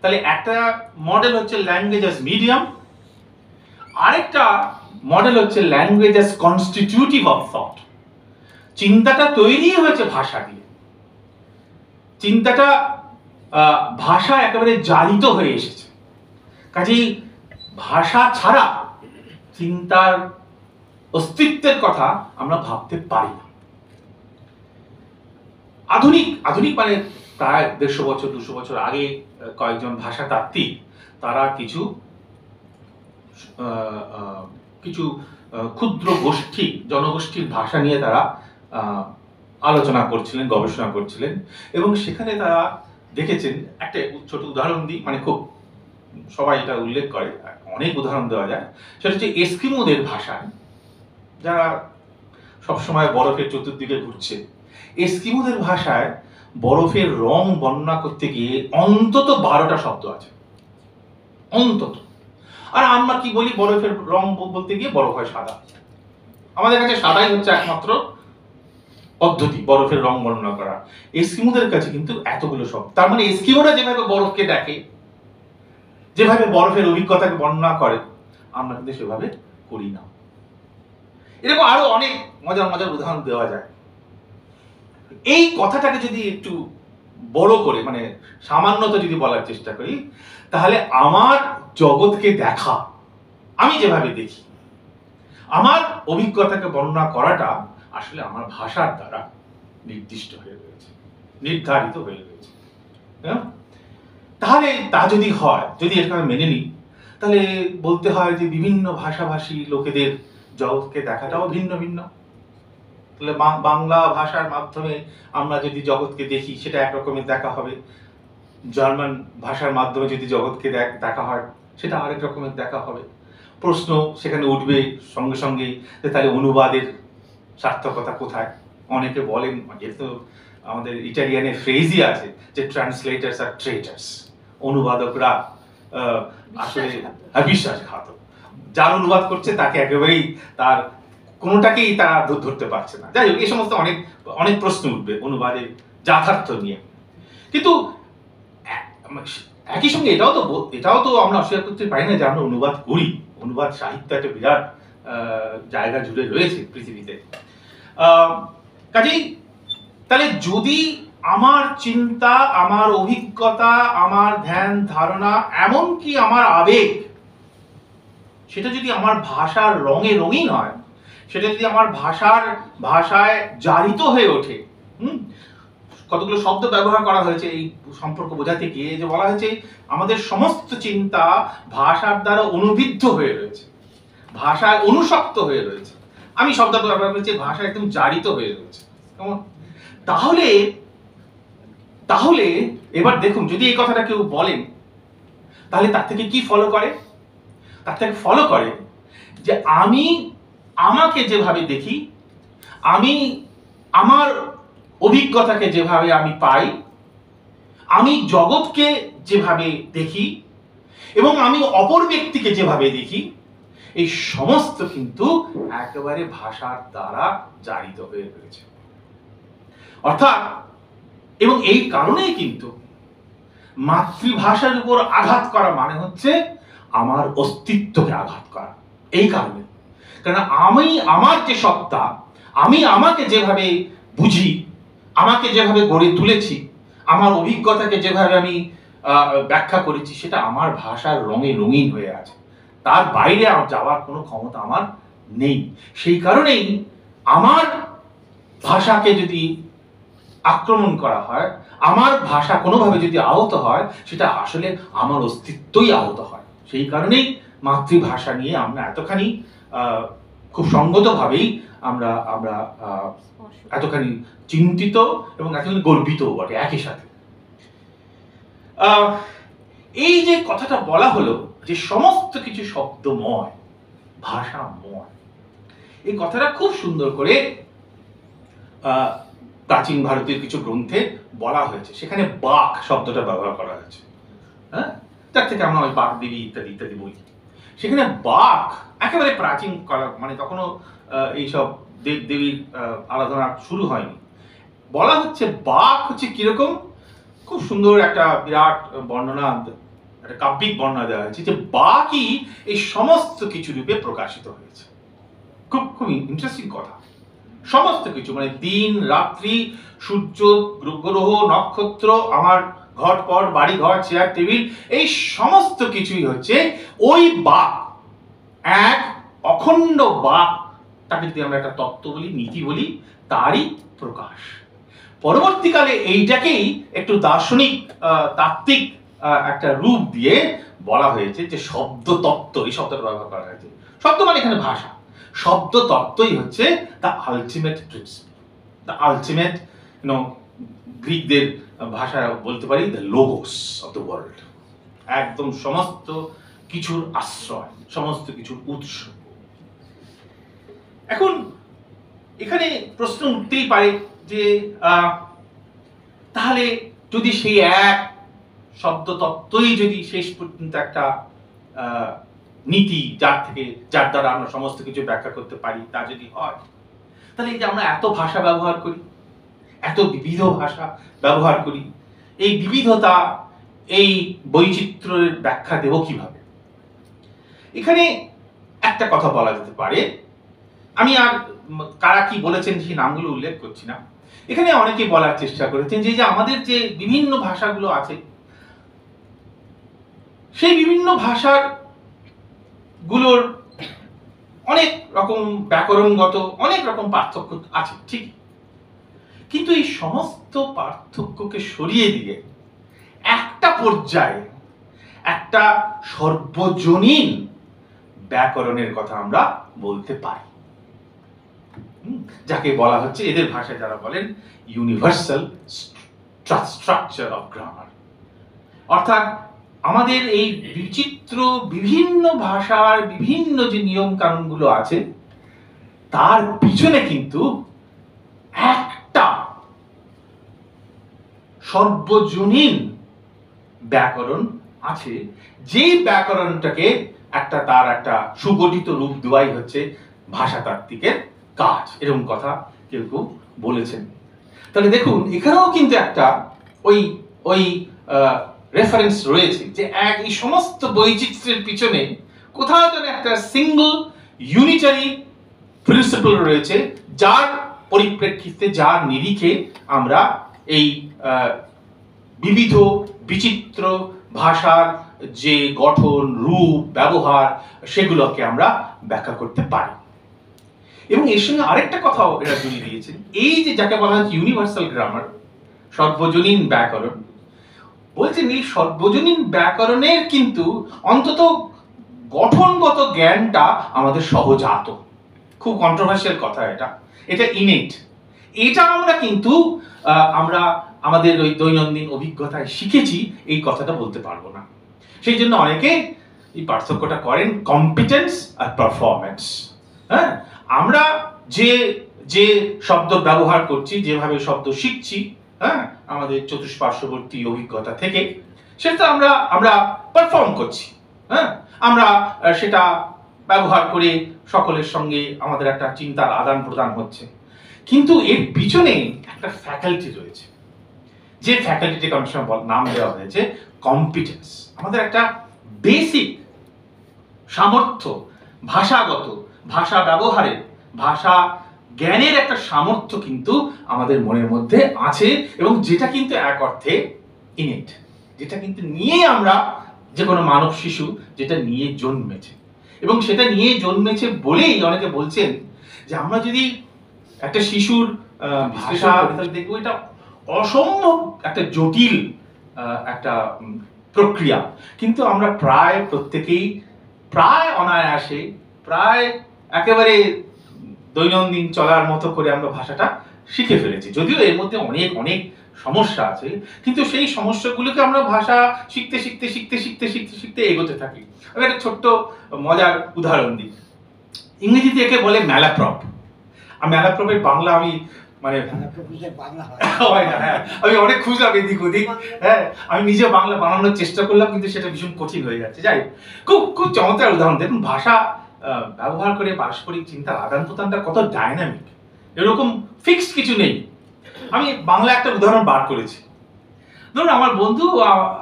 তাহলে একটা মডেল হচ্ছে ল্যাঙ্গুয়েজ অ্যাজ মিডিয়াম, আরেকটা মডেল হচ্ছে language as constitutive of thought. চিন্তাটা তৈরি হয়েছে ভাষা দিয়ে, চিন্তাটা ভাষা একেবারে জারিত হয়ে এসেছে। কাজেই ভাষা ছাড়া চিন্তার অস্তিত্বের কথা আমরা ভাবতে পারি না। আধুনিক মানে প্রায় 150 বছর 200 বছর আগে কয়েকজন ভাষাতাত্ত্বিক তারা কিছু ক্ষুদ্র গোষ্ঠী, জনগোষ্ঠীর ভাষা নিয়ে তারা আলোচনা করছিলেন, গবেষণা করছিলেন, এবং সেখানে তারা দেখেছেন, একটা ছোট উদাহরণ দিই, মানে খুব সবাই এটা উল্লেখ করে, অনেক উদাহরণ দেওয়া যায়। সেটা হচ্ছে এস্কিমোদের ভাষায়, যারা সবসময় বরফের চতুর্দিকে ঘুরছে, এস্কিমোদের ভাষায় বরফের রং বর্ণনা করতে গিয়ে অন্তত 12টা শব্দ আছে, অন্তত। আর আমরা কি বলি, বরফের রং বলতে গিয়ে বরফ হয় সাদা। আমাদের কাছে সাদাই হচ্ছে একমাত্র পদ্ধতি বরফের রং বর্ণনা করা। এস্কিমোদের কাছে কিন্তু এতগুলো শব্দ। তার মানে এস্কিমোরা যেভাবে বরফকে দেখে, যেভাবে বরফের অভিজ্ঞতাকে বর্ণনা করে, আমরা কিন্তু সেভাবে করি না। এরকম আরো অনেক মজার মজার উদাহরণ দেওয়া যায়। এই কথাটাকে যদি একটু বড় করে, মানে সামান্যত যদি বলার চেষ্টা করি, তাহলে আমার জগৎকে দেখা, আমি যেভাবে দেখি, আমার অভিজ্ঞতাকে বর্ণনা করাটা আসলে আমার ভাষার দ্বারা নির্দিষ্ট হয়ে রয়েছে, নির্ধারিত হয়ে রয়েছে। তাহলে তা যদি হয়, যদি এখানে মেনে নিই, তাহলে বলতে হয় যে বিভিন্ন ভাষাভাষী লোকেদের জগৎকে দেখাটাও ভিন্ন ভিন্ন। তাহলে বাংলা ভাষার মাধ্যমে আমরা যদি জগৎকে দেখি, সেটা একরকমের দেখা হবে। জার্মান ভাষার মাধ্যমে যদি জগৎকে দেখা হয়, সেটা আরেক রকমের দেখা হবে। প্রশ্ন সেখানে উঠবে সঙ্গে সঙ্গে যে তাহলে অনুবাদের সার্থকতা কোথায়? অনেকে বলেন, যেহেতু আমাদের ইটালিয়ানের ফ্রেজই আছে যে ট্রান্সলেটার্স আর ট্রেটার্স, অনুবাদকরা আসলে বিশ্বাসঘাতক। যার অনুবাদ করছে তাকে একেবারেই তার কোনোটাকেই তারা ধরতে পারছে না। যাই হোক, এই সমস্ত অনেক অনেক প্রশ্ন উঠবে অনুবাদের যথার্থ নিয়ে। কিন্তু একই সঙ্গে এটাও তো আমরা অস্বীকার করতে পারি না যে আমরা অনুবাদ করি। অনুবাদ সাহিত্য একটা বিরাট জায়গা জুড়ে রয়েছে পৃথিবীতে। কাজেই তাহলে যদি আমার চিন্তা, আমার অভিজ্ঞতা, আমার ধ্যান ধারণা, এমনকি আমার আবেগ সেটা যদি আমার ভাষার রঙে রঙিন হয়, সেটা যদি আমার ভাষায় জারিত হয়ে ওঠে, কতগুলো শব্দ ব্যবহার করা হয়েছে এই সম্পর্ক বোঝাতে গিয়ে, যে বলা হয়েছে আমাদের সমস্ত চিন্তা ভাষার দ্বারা অনুবিদ্ধ হয়ে রয়েছে, ভাষায় অনুশক্ত হয়ে রয়েছে। আমি শব্দ ব্যবহার করছি ভাষা একদম জারিত হয়ে রয়েছে। কেমন? তাহলে তাহলে এবার দেখুন, যদি এই কথাটা কেউ বলেন, তাহলে তার থেকে কি ফলো করে? তার থেকে ফলো করে যে আমি আমাকে যেভাবে দেখি, আমি আমার অভিজ্ঞতাকে যেভাবে আমি পাই, আমি জগৎকে যেভাবে দেখি এবং আমি অপর ব্যক্তিকে যেভাবে দেখি, এই সমস্ত কিন্তু একেবারে ভাষার দ্বারা জারিত হয়ে রয়েছে। অর্থাৎ, এবং এই কারণেই কিন্তু মাতৃভাষার উপর আঘাত করা মানে হচ্ছে আমার অস্তিত্বকে আঘাত করা। এই কারণে, কারণ আমি আমার যে সত্তা, আমি আমাকে যেভাবে বুঝি, আমাকে যেভাবে গড়ে তুলেছি, আমার অভিজ্ঞতাকে যেভাবে আমি ব্যাখ্যা করেছি, সেটা আমার ভাষার রঙে রঙিন হয়ে আছে। তার বাইরে যাওয়ার কোনো ক্ষমতা আমার নেই। সেই কারণেই আমার ভাষাকে যদি আক্রমণ করা হয়, আমার ভাষা কোনোভাবে যদি আহত হয়, সেটা আসলে আমার অস্তিত্বই আহত হয়। সেই কারণেই মাতৃভাষা নিয়ে আমরা এতখানি খুব সঙ্গতভাবেই আমরা আমরা এতখানি চিন্তিত এবং এতখানি গর্বিত বটে একই সাথে। এই যে কথাটা বলা হলো যে সমস্ত কিছু শব্দময়, ভাষাময়, এই কথাটা খুব সুন্দর করে প্রাচীন ভারতীয় কিছু গ্রন্থে বলা হয়েছে। সেখানে বাক শব্দটা ব্যবহার করা হয়েছে, হ্যাঁ, তার থেকে আমরা ওই বাক দেবী ইত্যাদি ইত্যাদি বলি। সেখানে বাক একেবারে প্রাচীন কাল, মানে তখনও এইসব দেব দেবীর আরাধনা শুরু হয়নি। বলা হচ্ছে বাক হচ্ছে কিরকম, খুব সুন্দর একটা বিরাট বর্ণনা, একটা কাব্যিক বর্ণনা দেওয়া হয়েছে যে বাকই এই সমস্ত কিছু রূপে প্রকাশিত হয়েছে। খুব খুব ইন্টারেস্টিং কথা। সমস্ত কিছু, মানে দিন রাত্রি, সূর্য, গ্রহ, নক্ষত্র, আমার ঘরপর, বাড়ি ঘর, চেয়ার টেবিল, এই সমস্ত কিছুই হচ্ছে ওই বাক, এক অখণ্ড বাক। তাকে যদি আমরা একটা তত্ত্ব বলি, নীতি বলি, তারই প্রকাশ। পরবর্তীকালে এইটাকেই একটু দার্শনিক তাত্ত্বিক একটা রূপ দিয়ে বলা হয়েছে যে শব্দ তত্ত্ব, এই শব্দটা ব্যবহার করা হয়েছে। শব্দ মানে এখানে ভাষা, শব্দ তত্ত্বই হচ্ছে the ultimate principle, the ultimate, গ্রিকদের ভাষায় বলতে পারি the logos of the world, একদম সমস্ত কিছুর আশ্রয়, সমস্ত কিছুর উৎস। এখন এখানে প্রশ্ন উঠতেই পারে যে তাহলে যদি সেই এক শব্দ তত্ত্বই যদি শেষ পর্যন্ত একটা নীতি, যার দ্বারা আমরা সমস্ত কিছু ব্যাখ্যা করতে পারি, তা যদি হয়, তাহলে এই যে আমরা এত ভাষা ব্যবহার করি, এত বিবিধ ভাষা ব্যবহার করি, এই বিবিধতা, এই বৈচিত্র্যের ব্যাখ্যা দেব কিভাবে? এখানে একটা কথা বলা যেতে পারে, আমি আর কারা কি বলেছেন সেই নামগুলো উল্লেখ করছি না। এখানে অনেকে বলার চেষ্টা করেছেন যে আমাদের যে বিভিন্ন ভাষাগুলো আছে, সেই বিভিন্ন ভাষার গুলোর অনেক রকম ব্যাকরণগত অনেক রকম পার্থক্য আছে, ঠিক, কিন্তু এই সমস্ত পার্থক্যকে সরিয়ে দিয়ে একটা পর্যায়ে একটা সর্বজনীন ব্যাকরণের কথা আমরা বলতে পারি, যাকে বলা হচ্ছে, এদের ভাষায় যারা বলেন, ইউনিভার্সাল স্ট্রাকচার অফ গ্রামার। অর্থাৎ আমাদের এই বিচিত্র বিভিন্ন ভাষার বিভিন্ন যে নিয়ম কানুনগুলো আছে, তার পিছনে কিন্তু একটা সর্বজনীন ব্যাকরণ আছে, যেই ব্যাকরণটাকে তার একটা সুগঠিত রূপ দেওয়াই হচ্ছে ভাষাতাত্ত্বিকের কাজ, এরকম কথা কেউ কেউ বলেছেন। তাহলে দেখুন, এখানেও কিন্তু একটা ওই রেফারেন্স রয়েছে যে এই সমস্ত বৈচিত্র্যের পিছনে কোথাও যেন একটা সিঙ্গল ইউনিটারি প্রিন্সিপল রয়েছে, যার পরিপ্রেক্ষিতে, যার নিরিখে আমরা এই বিবিধ বিচিত্র ভাষার যে গঠন, রূপ, ব্যবহার সেগুলোকে আমরা ব্যাখ্যা করতে পারি। এবং এর সঙ্গে আরেকটা কথাও এরা জড়িয়ে দিয়েছেন, এই যে যাকে বলা হচ্ছে ইউনিভার্সাল গ্রামার, সর্বজনীন ব্যাকরণ, বলছেন এই সর্বজনীন ব্যাকরণের কিন্তু অন্তত গঠনগত জ্ঞানটা আমাদের সহজাত। খুব কন্ট্রোভার্সিয়াল কথা এটা, এটা ইনেট। এটা আমরা কিন্তু আমরা আমাদের ওই দৈনন্দিন অভিজ্ঞতায় শিখেছি এই কথাটা বলতে পারবো না। সেই জন্য অনেকে এই পার্থক্যটা করেন কম্পিটেন্স আর পারফরম্যান্স। হ্যাঁ, আমরা যে যে শব্দ ব্যবহার করছি, যেভাবে শব্দ শিখছি, হ্যাঁ, আমাদের চতুষ্পার্শ্ববর্তী অভিজ্ঞতা থেকে, সেটা আমরা আমরা পারফর্ম করছি। হ্যাঁ, আমরা সেটা ব্যবহার করে সকলের সঙ্গে আমাদের একটা চিন্তার আদান প্রদান হচ্ছে। কিন্তু এর পিছনে একটা ফ্যাকাল্টি রয়েছে, যে ফ্যাকাল্টিটাকে অনেক সময় নাম দেওয়া হয়েছে কম্পিটেন্স। আমাদের একটা বেসিক সামর্থ্য, ভাষাগত, ভাষা ব্যবহারের, ভাষা জ্ঞানের একটা সামর্থ্য কিন্তু আমাদের মনের মধ্যে আছে, এবং যেটা কিন্তু এক অর্থে ইনেট, যেটা কিন্তু নিয়ে আমরা, যে কোনো মানব শিশু যেটা নিয়ে জন্মেছে, এবং সেটা নিয়ে জন্মেছে বলেই অনেকে বলছেন যে আমরা যদি একটা শিশুর ভাষা দেখবো, এটা অসম্ভব একটা জটিল একটা প্রক্রিয়া, কিন্তু আমরা প্রায় প্রত্যেকেই প্রায় অনায়াসে, প্রায় একেবারে দৈনন্দিন চলার মতো করে আমরা ভাষাটা শিখে ফেলেছি। যদিও এর মধ্যে অনেক অনেক সমস্যা আছে, কিন্তু সেই সমস্যাগুলোকে আমরা ভাষা শিখতে শিখতে শিখতে শিখতে শিখতে শিখতে এগোতে থাকি। আমি একটা ছোট্ট মজার উদাহরণ দিই। ইংরেজিতে একে বলে ম্যালাপ্রপ। আর ম্যালাপ্রপের বাংলা আমি মানে হয় না, হ্যাঁ, আমি অনেক খুঁজলাম এদিক ওদিক, হ্যাঁ, আমি নিজে বাংলা বানানোর চেষ্টা করলাম, কিন্তু সেটা ভীষণ কঠিন হয়ে যাচ্ছে। যাই, খুব খুব চমৎকার উদাহরণ। দেখুন, ভাষা ব্যবহার করে পারস্পরিক চিন্তার আদান প্রদানটা কত ডায়নামিক, এরকম ফিক্সড কিছু নেই। আমি বাংলা একটা উদাহরণ বার করেছি। ধরুন, আমার বন্ধু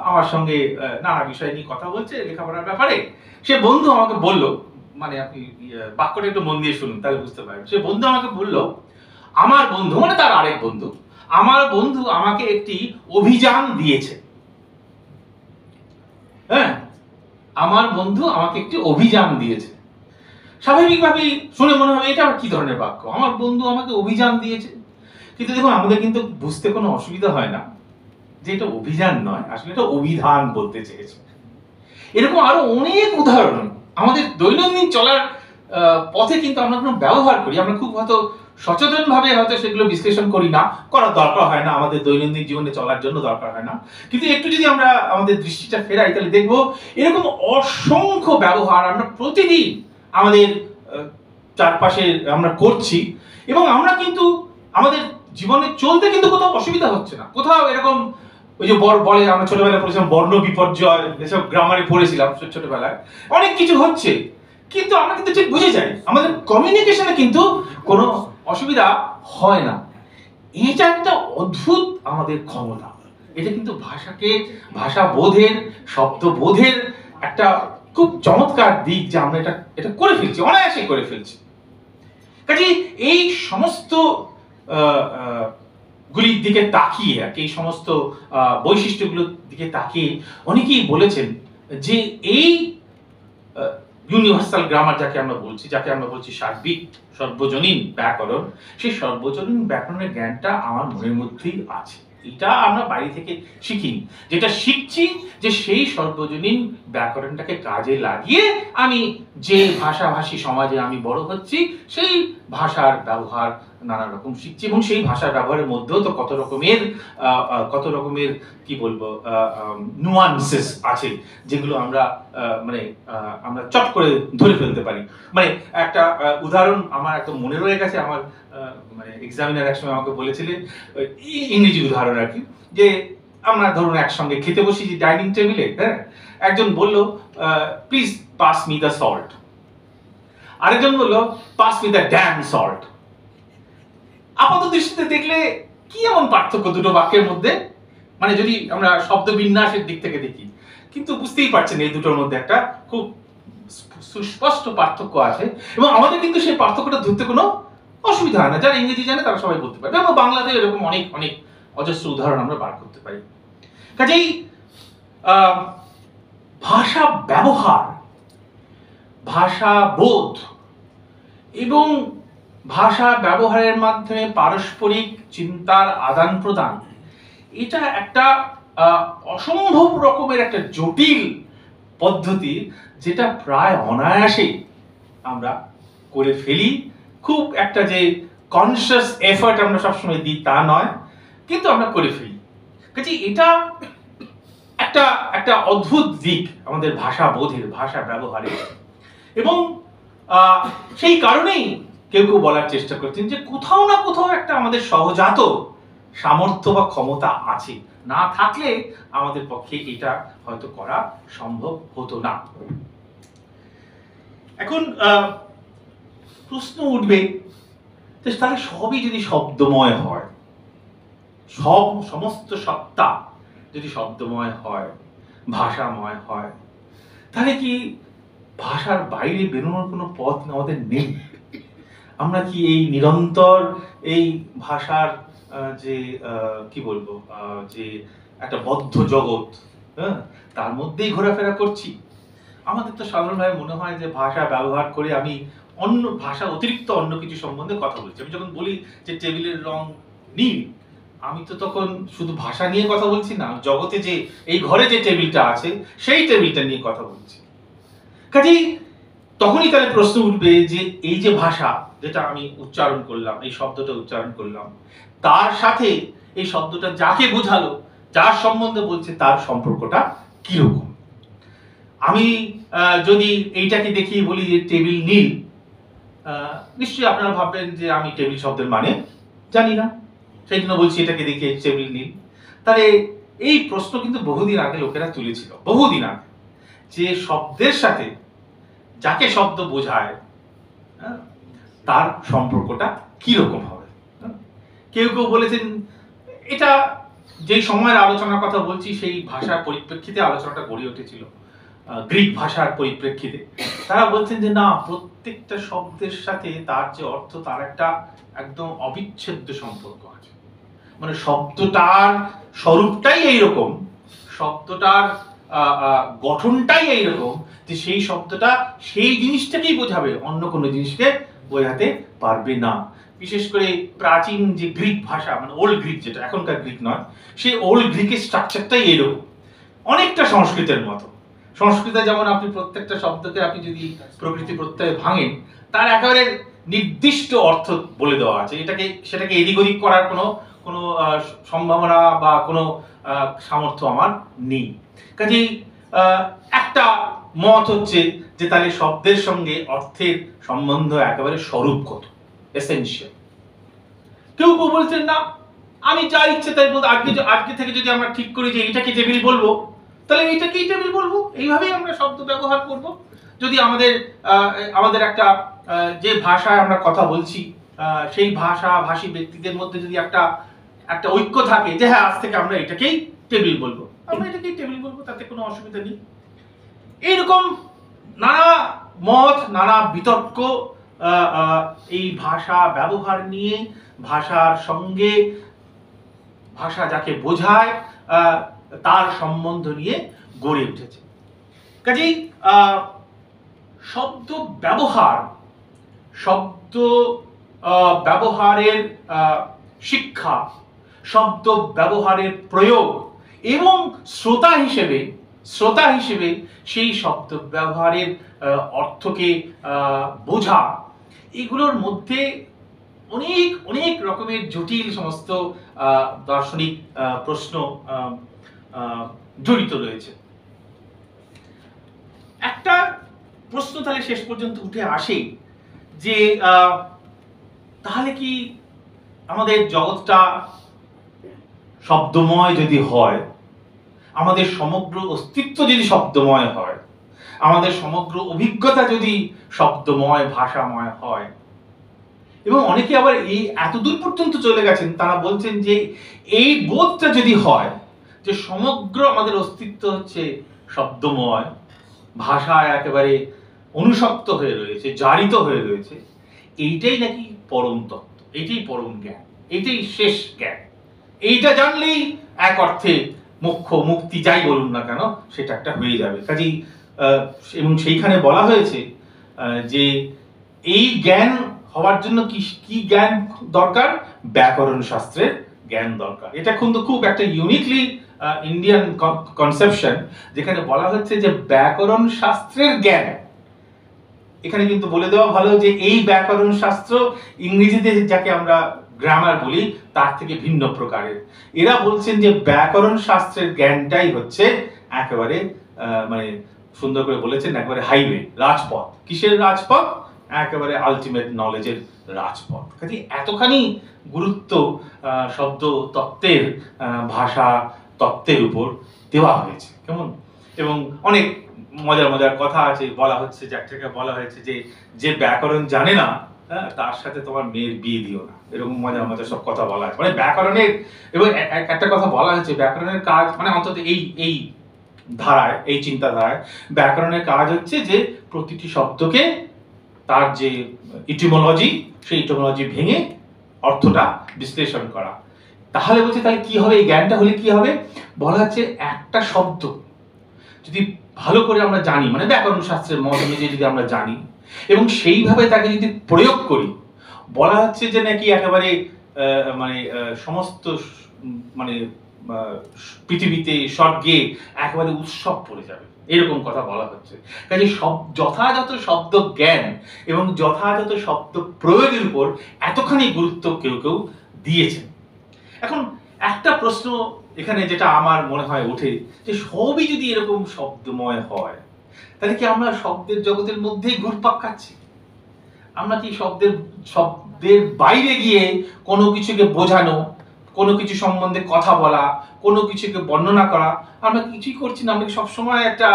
আমার সঙ্গে নানা বিষয় নিয়ে কথা বলছে, লেখাপড়ার ব্যাপারে। সে বন্ধু আমাকে বলল, মানে আপনি বাক্যটা একটু মন দিয়ে শুনুন, তাহলে বুঝতে পারবেন। সে বন্ধু আমাকে বলল, আমার বন্ধু মানে তার আরেক বন্ধু, আমার বন্ধু আমাকে একটি অভিযান দিয়েছে। হ্যাঁ, আমার বন্ধু আমাকে একটি অভিযান দিয়েছে। স্বাভাবিকভাবেই শুনে মনে হবে এটা কি ধরনের বাক্য, আমার বন্ধু আমাকে অভিযান দিয়েছে। কিন্তু দেখুন, আমাদের কিন্তু বুঝতে কোনো অসুবিধা হয় না যে এটা অভিযান নয়, আসলে এটা অভিধান বলতে চেয়েছে। এরকম আরো অনেক উদাহরণ আমাদের দৈনন্দিন চলার পথে কিন্তু আমরা কোনো ব্যবহার করি, আমরা খুব হয়তো সচেতন ভাবে হয়তো সেগুলো বিশ্লেষণ করি না, করার দরকার হয় না, আমাদের দৈনন্দিন জীবনে চলার জন্য দরকার হয় না। কিন্তু একটু যদি আমরা আমাদের দৃষ্টিটা ফেরাই, তাহলে দেখবো এরকম অসংখ্য ব্যবহার আমরা প্রতিদিন আমাদের চারপাশে আমরা করছি, এবং আমরা কিন্তু আমাদের জীবনে চলতে কিন্তু কোথাও অসুবিধা হচ্ছে না। কোথাও এরকম ওই যে বলে, আমরা ছোটবেলায় পড়েছিলাম বর্ণ বিপর্যয়, এসব গ্রামারে পড়েছিলাম ছোটবেলায়, অনেক কিছু হচ্ছে, কিন্তু আমরা কিন্তু ঠিক বুঝে যাই, আমাদের কমিউনিকেশনে কিন্তু কোনো অসুবিধা হয় না। এটা একটা অদ্ভুত আমাদের ক্ষমতা। এটা কিন্তু ভাষাকে, ভাষা বোধের, শব্দ বোধের একটা খুব চমৎকার দিক, যে আমরা এটা করে ফেলছি, অনায়াসে করে ফেলছি। কাজে এই সমস্ত গুলির দিকে তাকিয়ে, এই সমস্ত বৈশিষ্ট্যগুলোর দিকে তাকিয়ে অনেকেই বলেছেন যে এই ইউনিভার্সাল গ্রামার যাকে আমরা বলছি সার্বিক সর্বজনীন ব্যাকরণ, সেই সর্বজনীন ব্যাকরণের জ্ঞানটা আমার মনের মধ্যেই আছে। এটা আমরা বাড়ি থেকে শিখিনি, যেটা শিখছি যে সেই সর্বজনীন ব্যাকরণটাকে কাজে লাগিয়ে আমি যে ভাষাভাষী সমাজে আমি বড় হচ্ছি, সেই ভাষার ব্যবহার নানা রকম শিখছি, এবং সেই ভাষার ব্যবহারের মধ্যেও তো কত রকমের কি বলবো নুয়ান্সেস আছে, যেগুলো আমরা আমরা চট করে ধরে ফেলতে পারি। মানে একটা উদাহরণ আমার একদম মনে রয়ে গেছে। আমার মানে এক্সামিনার একসময় আমাকে বলেছিলেন, ইংরেজি উদাহরণ আর কি, যে আমরা ধরুন একসঙ্গে খেতে বসি যে ডাইনিং টেবিলে, হ্যাঁ, একজন বলল please pass me the salt, আরেকজন বলল pass me the damn salt. আপাত দৃষ্টিতে দেখলে কি এমন পার্থক্য দুটো বাক্যের মধ্যে, মানে যদি আমরা শব্দ বিন্যাসের দিক থেকে দেখি, কিন্তু বুঝতেই পারছেন এই দুটোর মধ্যে একটা খুব সুস্পষ্ট পার্থক্য আছে, এবং আমাদের কিন্তু সেই পার্থক্যটা ধরতে কোনো অসুবিধা হয় না। যারা ইংরেজি জানে তারা সবাই বলতে পারবে, এবং বাংলাতে এরকম অনেক অনেক অজস্র উদাহরণ আমরা বার করতে পারি। কাজেই ভাষা ব্যবহার, ভাষা বোধ এবং ভাষা ব্যবহারের মাধ্যমে পারস্পরিক চিন্তার আদান প্রদান, এটা একটা অসম্ভব রকমের একটা জটিল পদ্ধতি, যেটা প্রায় অনায়াসে আমরা করে ফেলি। খুব একটা যে কনসিয়াস এফর্ট আমরা সবসময় দিই তা নয়, কিন্তু আমরা করে ফেলি। কাজে এটা একটা একটা অদ্ভুত দিক আমাদের ভাষা বোধের, ভাষা ব্যবহারের। এবং সেই কারণেই কেউ কেউ বলার চেষ্টা করছেন যে কোথাও না কোথাও একটা আমাদের সহজাত সামর্থ্য বা ক্ষমতা আছে, না থাকলে আমাদের পক্ষে এটা হয়তো করা সম্ভব হতো না। এখন প্রশ্ন উঠবে, তাহলে সবই যদি শব্দময় হয়, সমস্ত সত্তা যদি শব্দময় হয়, ভাষাময় হয়, তাহলে কি ভাষার বাইরে বেরোনোর কোনো পথ আমাদের নেই? আমরা কি এই নিরন্তর এই ভাষার যে কি বলবো, যে একটা বদ্ধ জগৎ, তার মধ্যেই ঘোরাফেরা করছি? আমাদের তো সাধারণভাবে মনে হয় যে ভাষা ব্যবহার করে আমি অন্য ভাষা অতিরিক্ত অন্য কিছু সম্বন্ধে কথা বলছি। আমি যখন বলি যে টেবিলের রং নীল, আমি তো তখন শুধু ভাষা নিয়ে কথা বলছি না, জগতে যে এই ঘরে যে টেবিলটা আছে সেই টেবিলটা নিয়ে কথা বলছি। কাজেই তখনই তাহলে প্রশ্ন উঠবে যে এই যে ভাষা যেটা আমি উচ্চারণ করলাম, এই শব্দটা উচ্চারণ করলাম, তার সাথে এই শব্দটা যাকে বোঝালো, যার সম্বন্ধে বলছে, তার সম্পর্কটা কিরকম? আমি যদি এইটাকে দেখিয়ে বলি যে টেবিল নীল, নিশ্চয়ই আপনারা ভাববেন যে আমি টেবিল শব্দের মানে জানি না, সেই জন্য বলছি এটাকে দেখিয়ে টেবিল নীল। তাহলে এই প্রশ্ন কিন্তু বহুদিন আগে লোকেরা তুলেছিল, বহুদিন আগে, যে শব্দের সাথে যাকে শব্দ বোঝায় তার সম্পর্কটা কিরকম হবে। কেউ কেউ বলেছেন, এটা যেই সময়ের আলোচনার কথা বলছি সেই ভাষার পরিপ্রেক্ষিতে আলোচনাটা গড়ে উঠেছিল, গ্রিক ভাষার পরিপ্রেক্ষিতে। তারা বলছেন যে না, প্রত্যেকটা শব্দের সাথে তার যে অর্থ, তার একটা একদম অবিচ্ছেদ্য সম্পর্ক আছে। মানে শব্দটার স্বরূপটাই এইরকম, শব্দটার গঠনটাই এইরকম যে সেই শব্দটা সেই জিনিসটাকেই বোঝাবে, অন্য কোনো জিনিসকে বোঝাতে পারবে না। বিশেষ করে প্রাচীন যে গ্রিক ভাষা, মানে ওল্ড গ্রিক, যেটা এখনকার গ্রিক নয়, সেই ওল্ড গ্রিকের স্ট্রাকচারটাই এইরকম, অনেকটা সংস্কৃতের মতো। সংস্কৃতে যেমন আপনি প্রত্যেকটা শব্দকে আপনি যদি প্রকৃতি প্রত্যয়ে ভাঙেন, তার একেবারে নির্দিষ্ট অর্থ বলে দেওয়া আছে, সেটাকে এদিক ওদিক করার কোনো সম্ভাবনা বা কোনো সামর্থ্য আমার নেই। কাজেই একটা মত হচ্ছে যে তাহলে শব্দের সঙ্গে অর্থের সম্বন্ধ একেবারে স্বরূপগত, এসেনশিয়াল। কেউ কেউ বলছেন না, আমি যা ইচ্ছে তাই বলতে, আজকে থেকে যদি আমরা ঠিক করি যে এইটাকে টেবিল বলবো, তাহলে এইটাকেই টেবিল বলবো, এইভাবেই আমরা শব্দ ব্যবহার করব। যদি আমাদের একটা যে ভাষায় আমরা কথা বলছি, সেই ভাষী ব্যক্তিদের মধ্যে যদি একটা ঐক্য থাকে যে হ্যাঁ, আজ থেকে আমরা এটাকেই টেবিল বলবো, আমরা এটাকেই টেবিল বলবো, তাতে কোনো অসুবিধা নেই। এইরকম নানা মত, নানা বিতর্ক এই ভাষা ব্যবহার নিয়ে, ভাষার সঙ্গে ভাষা যাকে বোঝায় তার সম্বন্ধ নিয়ে গড়ে উঠেছে। কাজেই শব্দ ব্যবহারের শিক্ষা, শব্দ ব্যবহারের প্রয়োগ এবং শ্রোতা হিসেবে সেই শব্দ ব্যবহারের অর্থকে বোঝা, এগুলোর মধ্যে অনেক অনেক রকমের জটিল সমস্ত দার্শনিক প্রশ্ন জড়িত রয়েছে। একটা প্রশ্ন তাহলে শেষ পর্যন্ত উঠে আসে যে তাহলে কি আমাদের জগৎটা শব্দময় যদি হয়, আমাদের সমগ্র অস্তিত্ব যদি শব্দময় হয়, আমাদের সমগ্র অভিজ্ঞতা যদি শব্দময়, ভাষাময় হয়, এবং অনেকে আবার এই এতদূর পর্যন্ত চলে গেছেন, তারা বলছেন যে এই বোধটা যদি হয় যে সমগ্র আমাদের অস্তিত্ব হচ্ছে শব্দময়, ভাষায় একেবারে অনুষক্ত হয়ে রয়েছে, জারিত হয়ে রয়েছে, এইটাই নাকি পরম তত্ত্ব, এইটাই পরম জ্ঞান, এইটাই শেষ জ্ঞান, এইটা জানলেই এক অর্থে মোক্ষ মুক্তি যাই বলুন না কেন সেটা একটা হয়ে যাবে। কাজেই এবং সেইখানে বলা হয়েছে যে এই জ্ঞান হওয়ার জন্য কি কি জ্ঞান দরকার? ব্যাকরণ শাস্ত্রের জ্ঞান দরকার। এটা কিন্তু খুব একটা ইউনিকলি ইন্ডিয়ান কনসেপশন, যেখানে বলা হচ্ছে যে ব্যাকরণ শাস্ত্রের জ্ঞান। এখানে কিন্তু বলে দেওয়া ভালো যে এই ব্যাকরণ শাস্ত্র ইংরেজিতে যাকে আমরা গ্রামার বলি তার থেকে ভিন্ন প্রকারের। এরা বলছেন যে ব্যাকরণ শাস্ত্রের জ্ঞানটাই হচ্ছে একেবারে মানে সুন্দর করে বলেছেন একেবারে হাইওয়ে, রাজপথ। কিসের রাজপথ? একেবারে আলটিমেট নলেজের রাজপথ। কাজে এতখানি গুরুত্ব শব্দ তত্ত্বের, ভাষা তত্ত্বের উপর দেওয়া হয়েছে, কেমন। এবং অনেক মজার মজার কথা আছে, বলা হচ্ছে যে একটাকে বলা হয়েছে যে যে ব্যাকরণ জানে না তার সাথে তোমার মেয়ের বিয়ে দিও না, এরকম মজার মজার সব কথা বলা আছে। মানে ব্যাকরণের, এবং একটা কথা বলা হয়েছে ব্যাকরণের কাজ, মানে অন্তত এই ধারায়, এই চিন্তাধারায় ব্যাকরণের কাজ হচ্ছে যে প্রতিটি শব্দকে তার যে ইটিমোলজি, সেই ইটিমোলজি ভেঙে অর্থটা বিশ্লেষণ করা। তাহলে বলছে তাহলে কি হবে, এই জ্ঞানটা হলে কি হবে? বলা হচ্ছে একটা শব্দ যদি ভালো করে আমরা জানি, মানে ব্যাকরণ শাস্ত্রের মত অনুযায়ী যদি আমরা জানি এবং সেইভাবে তাকে যদি প্রয়োগ করি, বলা হচ্ছে যে নাকি একেবারে মানে সমস্ত মানে পৃথিবীতে স্বর্গে একেবারে উৎসব পড়ে যাবে, এরকম কথা বলা হচ্ছে। কাজে যথাযথ শব্দ জ্ঞান এবং যথাযথ শব্দ প্রয়োগের উপর এতখানি গুরুত্ব কেউ কেউ দিয়েছেন। এখন একটা প্রশ্ন এখানে যেটা আমার মনে হয় ওঠে, যে সবই যদি এরকম শব্দময় হয়, তাহলে কি আমরা শব্দের জগতের মধ্যেই ঘুরপাক খাচ্ছি? আমরা কি শব্দের বাইরে গিয়ে কোনো কিছুকে বোঝানো, কোনো কিছু সম্বন্ধে কথা বলা, কোনো কিছুকে বর্ণনা করা আমরা কিছুই করছি না? আমরা সবসময় একটা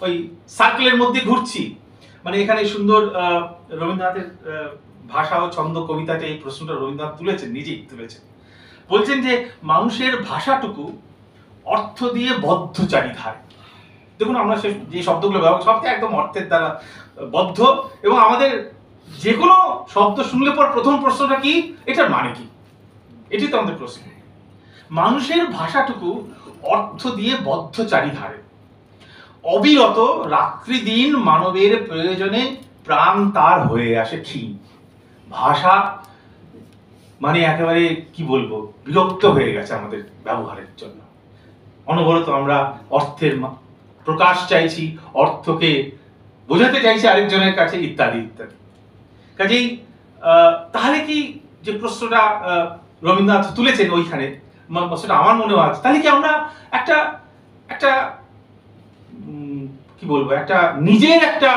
ওই সার্কেলের মধ্যে ঘুরছি। মানে এখানে সুন্দর রবীন্দ্রনাথের ভাষা ও ছন্দ কবিতাতে এই প্রশ্নটা রবীন্দ্রনাথ তুলেছেন, নিজেই তুলেছেন। বলছেন যে মানুষের ভাষাটুকু অর্থ দিয়ে বদ্ধ চারিধারে। দেখুন আমরা যে শব্দগুলো ব্যবহার সবটা একদম অর্থের দ্বারা বদ্ধ, এবং আমাদের যে কোনো শব্দ শুনলে পর প্রথম প্রশ্নটা কি, এটার মানে কি, এটি তো আমাদের প্রশ্ন। মানুষের ভাষাটুকু অর্থ দিয়ে বদ্ধ চারিধারে, অবিরত রাত্রি দিন মানবের প্রয়োজনে প্রাণ তার হয়ে আসে ক্ষীণ। ভাষা মানে একেবারে কি বলবো, বিরক্ত হয়ে গেছে আমাদের ব্যবহারের জন্য। অনবরত আমরা অর্থের প্রকাশ চাইছি, অর্থকে বোঝাতে চাইছি আরেকজনের কাছে, ইত্যাদি ইত্যাদি। কাজেই তাহলে কি যে প্রশ্নটা রবীন্দ্রনাথ তুলেছেন ওইখানে, প্রশ্নটা আমার মনে আছে, তাহলে কি আমরা একটা একটা কি বলবো, একটা নিজের একটা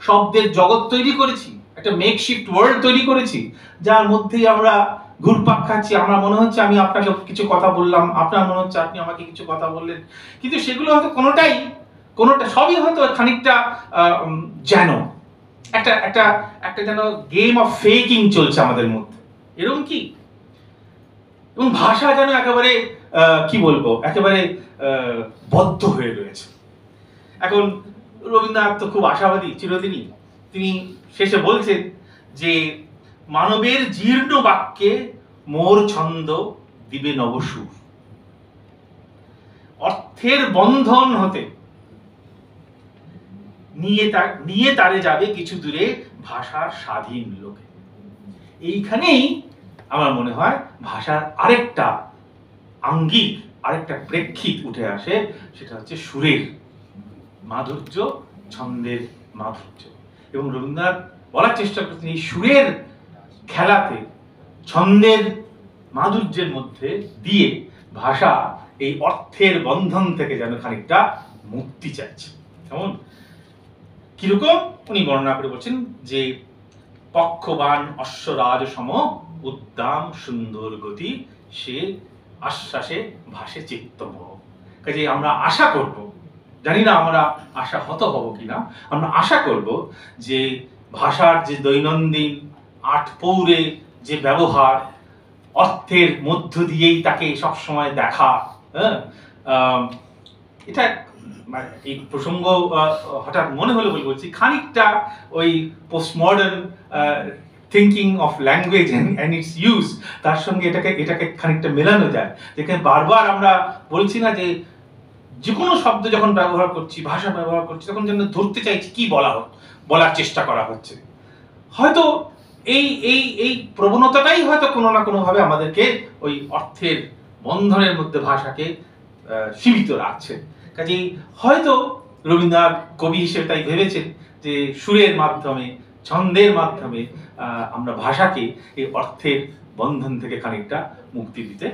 শব্দের জগৎ তৈরি করেছি, একটা মেকশিফট ওয়ার্ল্ড তৈরি করেছি, যার মধ্যেই আমরা ঘুরপাক খাচ্ছি। আমরা মনে হচ্ছে আমি আপনাকে কিছু কথা বললাম, আপনার মনে হচ্ছে আপনি আমাকে কিছু কথা বললেন, কিন্তু সেগুলো হয়তো কোনোটা সবই হয়তো খানিকটা যেন একটা একটা একটা যেন গেম অফ ফেকিং চলছে আমাদের মধ্যে, এরকম কি? এবং ভাষা যেন একেবারে কি বলবো, একেবারে বদ্ধ হয়ে রয়েছে। এখন রবীন্দ্রনাথ তো খুব আশাবাদী চিরদিনই, তিনি শেষে বলছেন যে মানবের জীর্ণ বাক্যে মোর ছন্দ দিবে নবসুর, অর্থের বন্ধন হতে নিয়ে তারে যাবে কিছু দূরে ভাষার স্বাধীন লোকে। এইখানেই আমার মনে হয় ভাষার আরেকটা আঙ্গিক, আরেকটা প্রেক্ষিত উঠে আসে, সেটা হচ্ছে সুরের মাধুর্য, ছন্দের মাধুর্য। এবং রবীন্দ্রনাথ বলার চেষ্টা করছেন এই সুরের খেলাতে, ছন্দের মাধুর্যের মধ্যে দিয়ে ভাষা এই অর্থের বন্ধন থেকে যেন খানিকটা মুক্তি চাইছে। কেমন কিরকম উনি বর্ণনা করে বলছেন যে পক্ষবান অশ্বরাজ সম উদ্দাম সুন্দর গতি, সে আশ্বাসে ভাসে চিত্তমোহ। কাজে আমরা আশা করব, জানি না আমরা আশা হত হব কিনা, আমরা আশা করব যে ভাষার যে দৈনন্দিন আটপৌরে যে ব্যবহার, অর্থের মধ্য দিয়েই তাকে সবসময় দেখা, এটা এই প্রসঙ্গ হঠাৎ মনে হলো বলে বলছি, খানিকটা ওই postmodern thinking of language and its use, তার সঙ্গে এটাকে খানিকটা মেলানো যায়। যেখানে বারবার আমরা বলছি না যে যে কোনো শব্দ যখন ব্যবহার করছি, ভাষা ব্যবহার করছি, তখন যেন ধরতে চাইছি কি বলার চেষ্টা করা হচ্ছে। হয়তো এই প্রবণতাটাই হয়তো কোনো না কোনো ভাবে আমাদেরকে ওই অর্থের বন্ধনের মধ্যে ভাষাকে সীমিত রাখছে। কাজেই হয়তো রবীন্দ্রনাথ কবি হিসেবে তাই ভেবেছেন যে সুরের মাধ্যমে, ছন্দের মাধ্যমে আমরা ভাষাকে এই অর্থের বন্ধন থেকে খানিকটা মুক্তি দিতে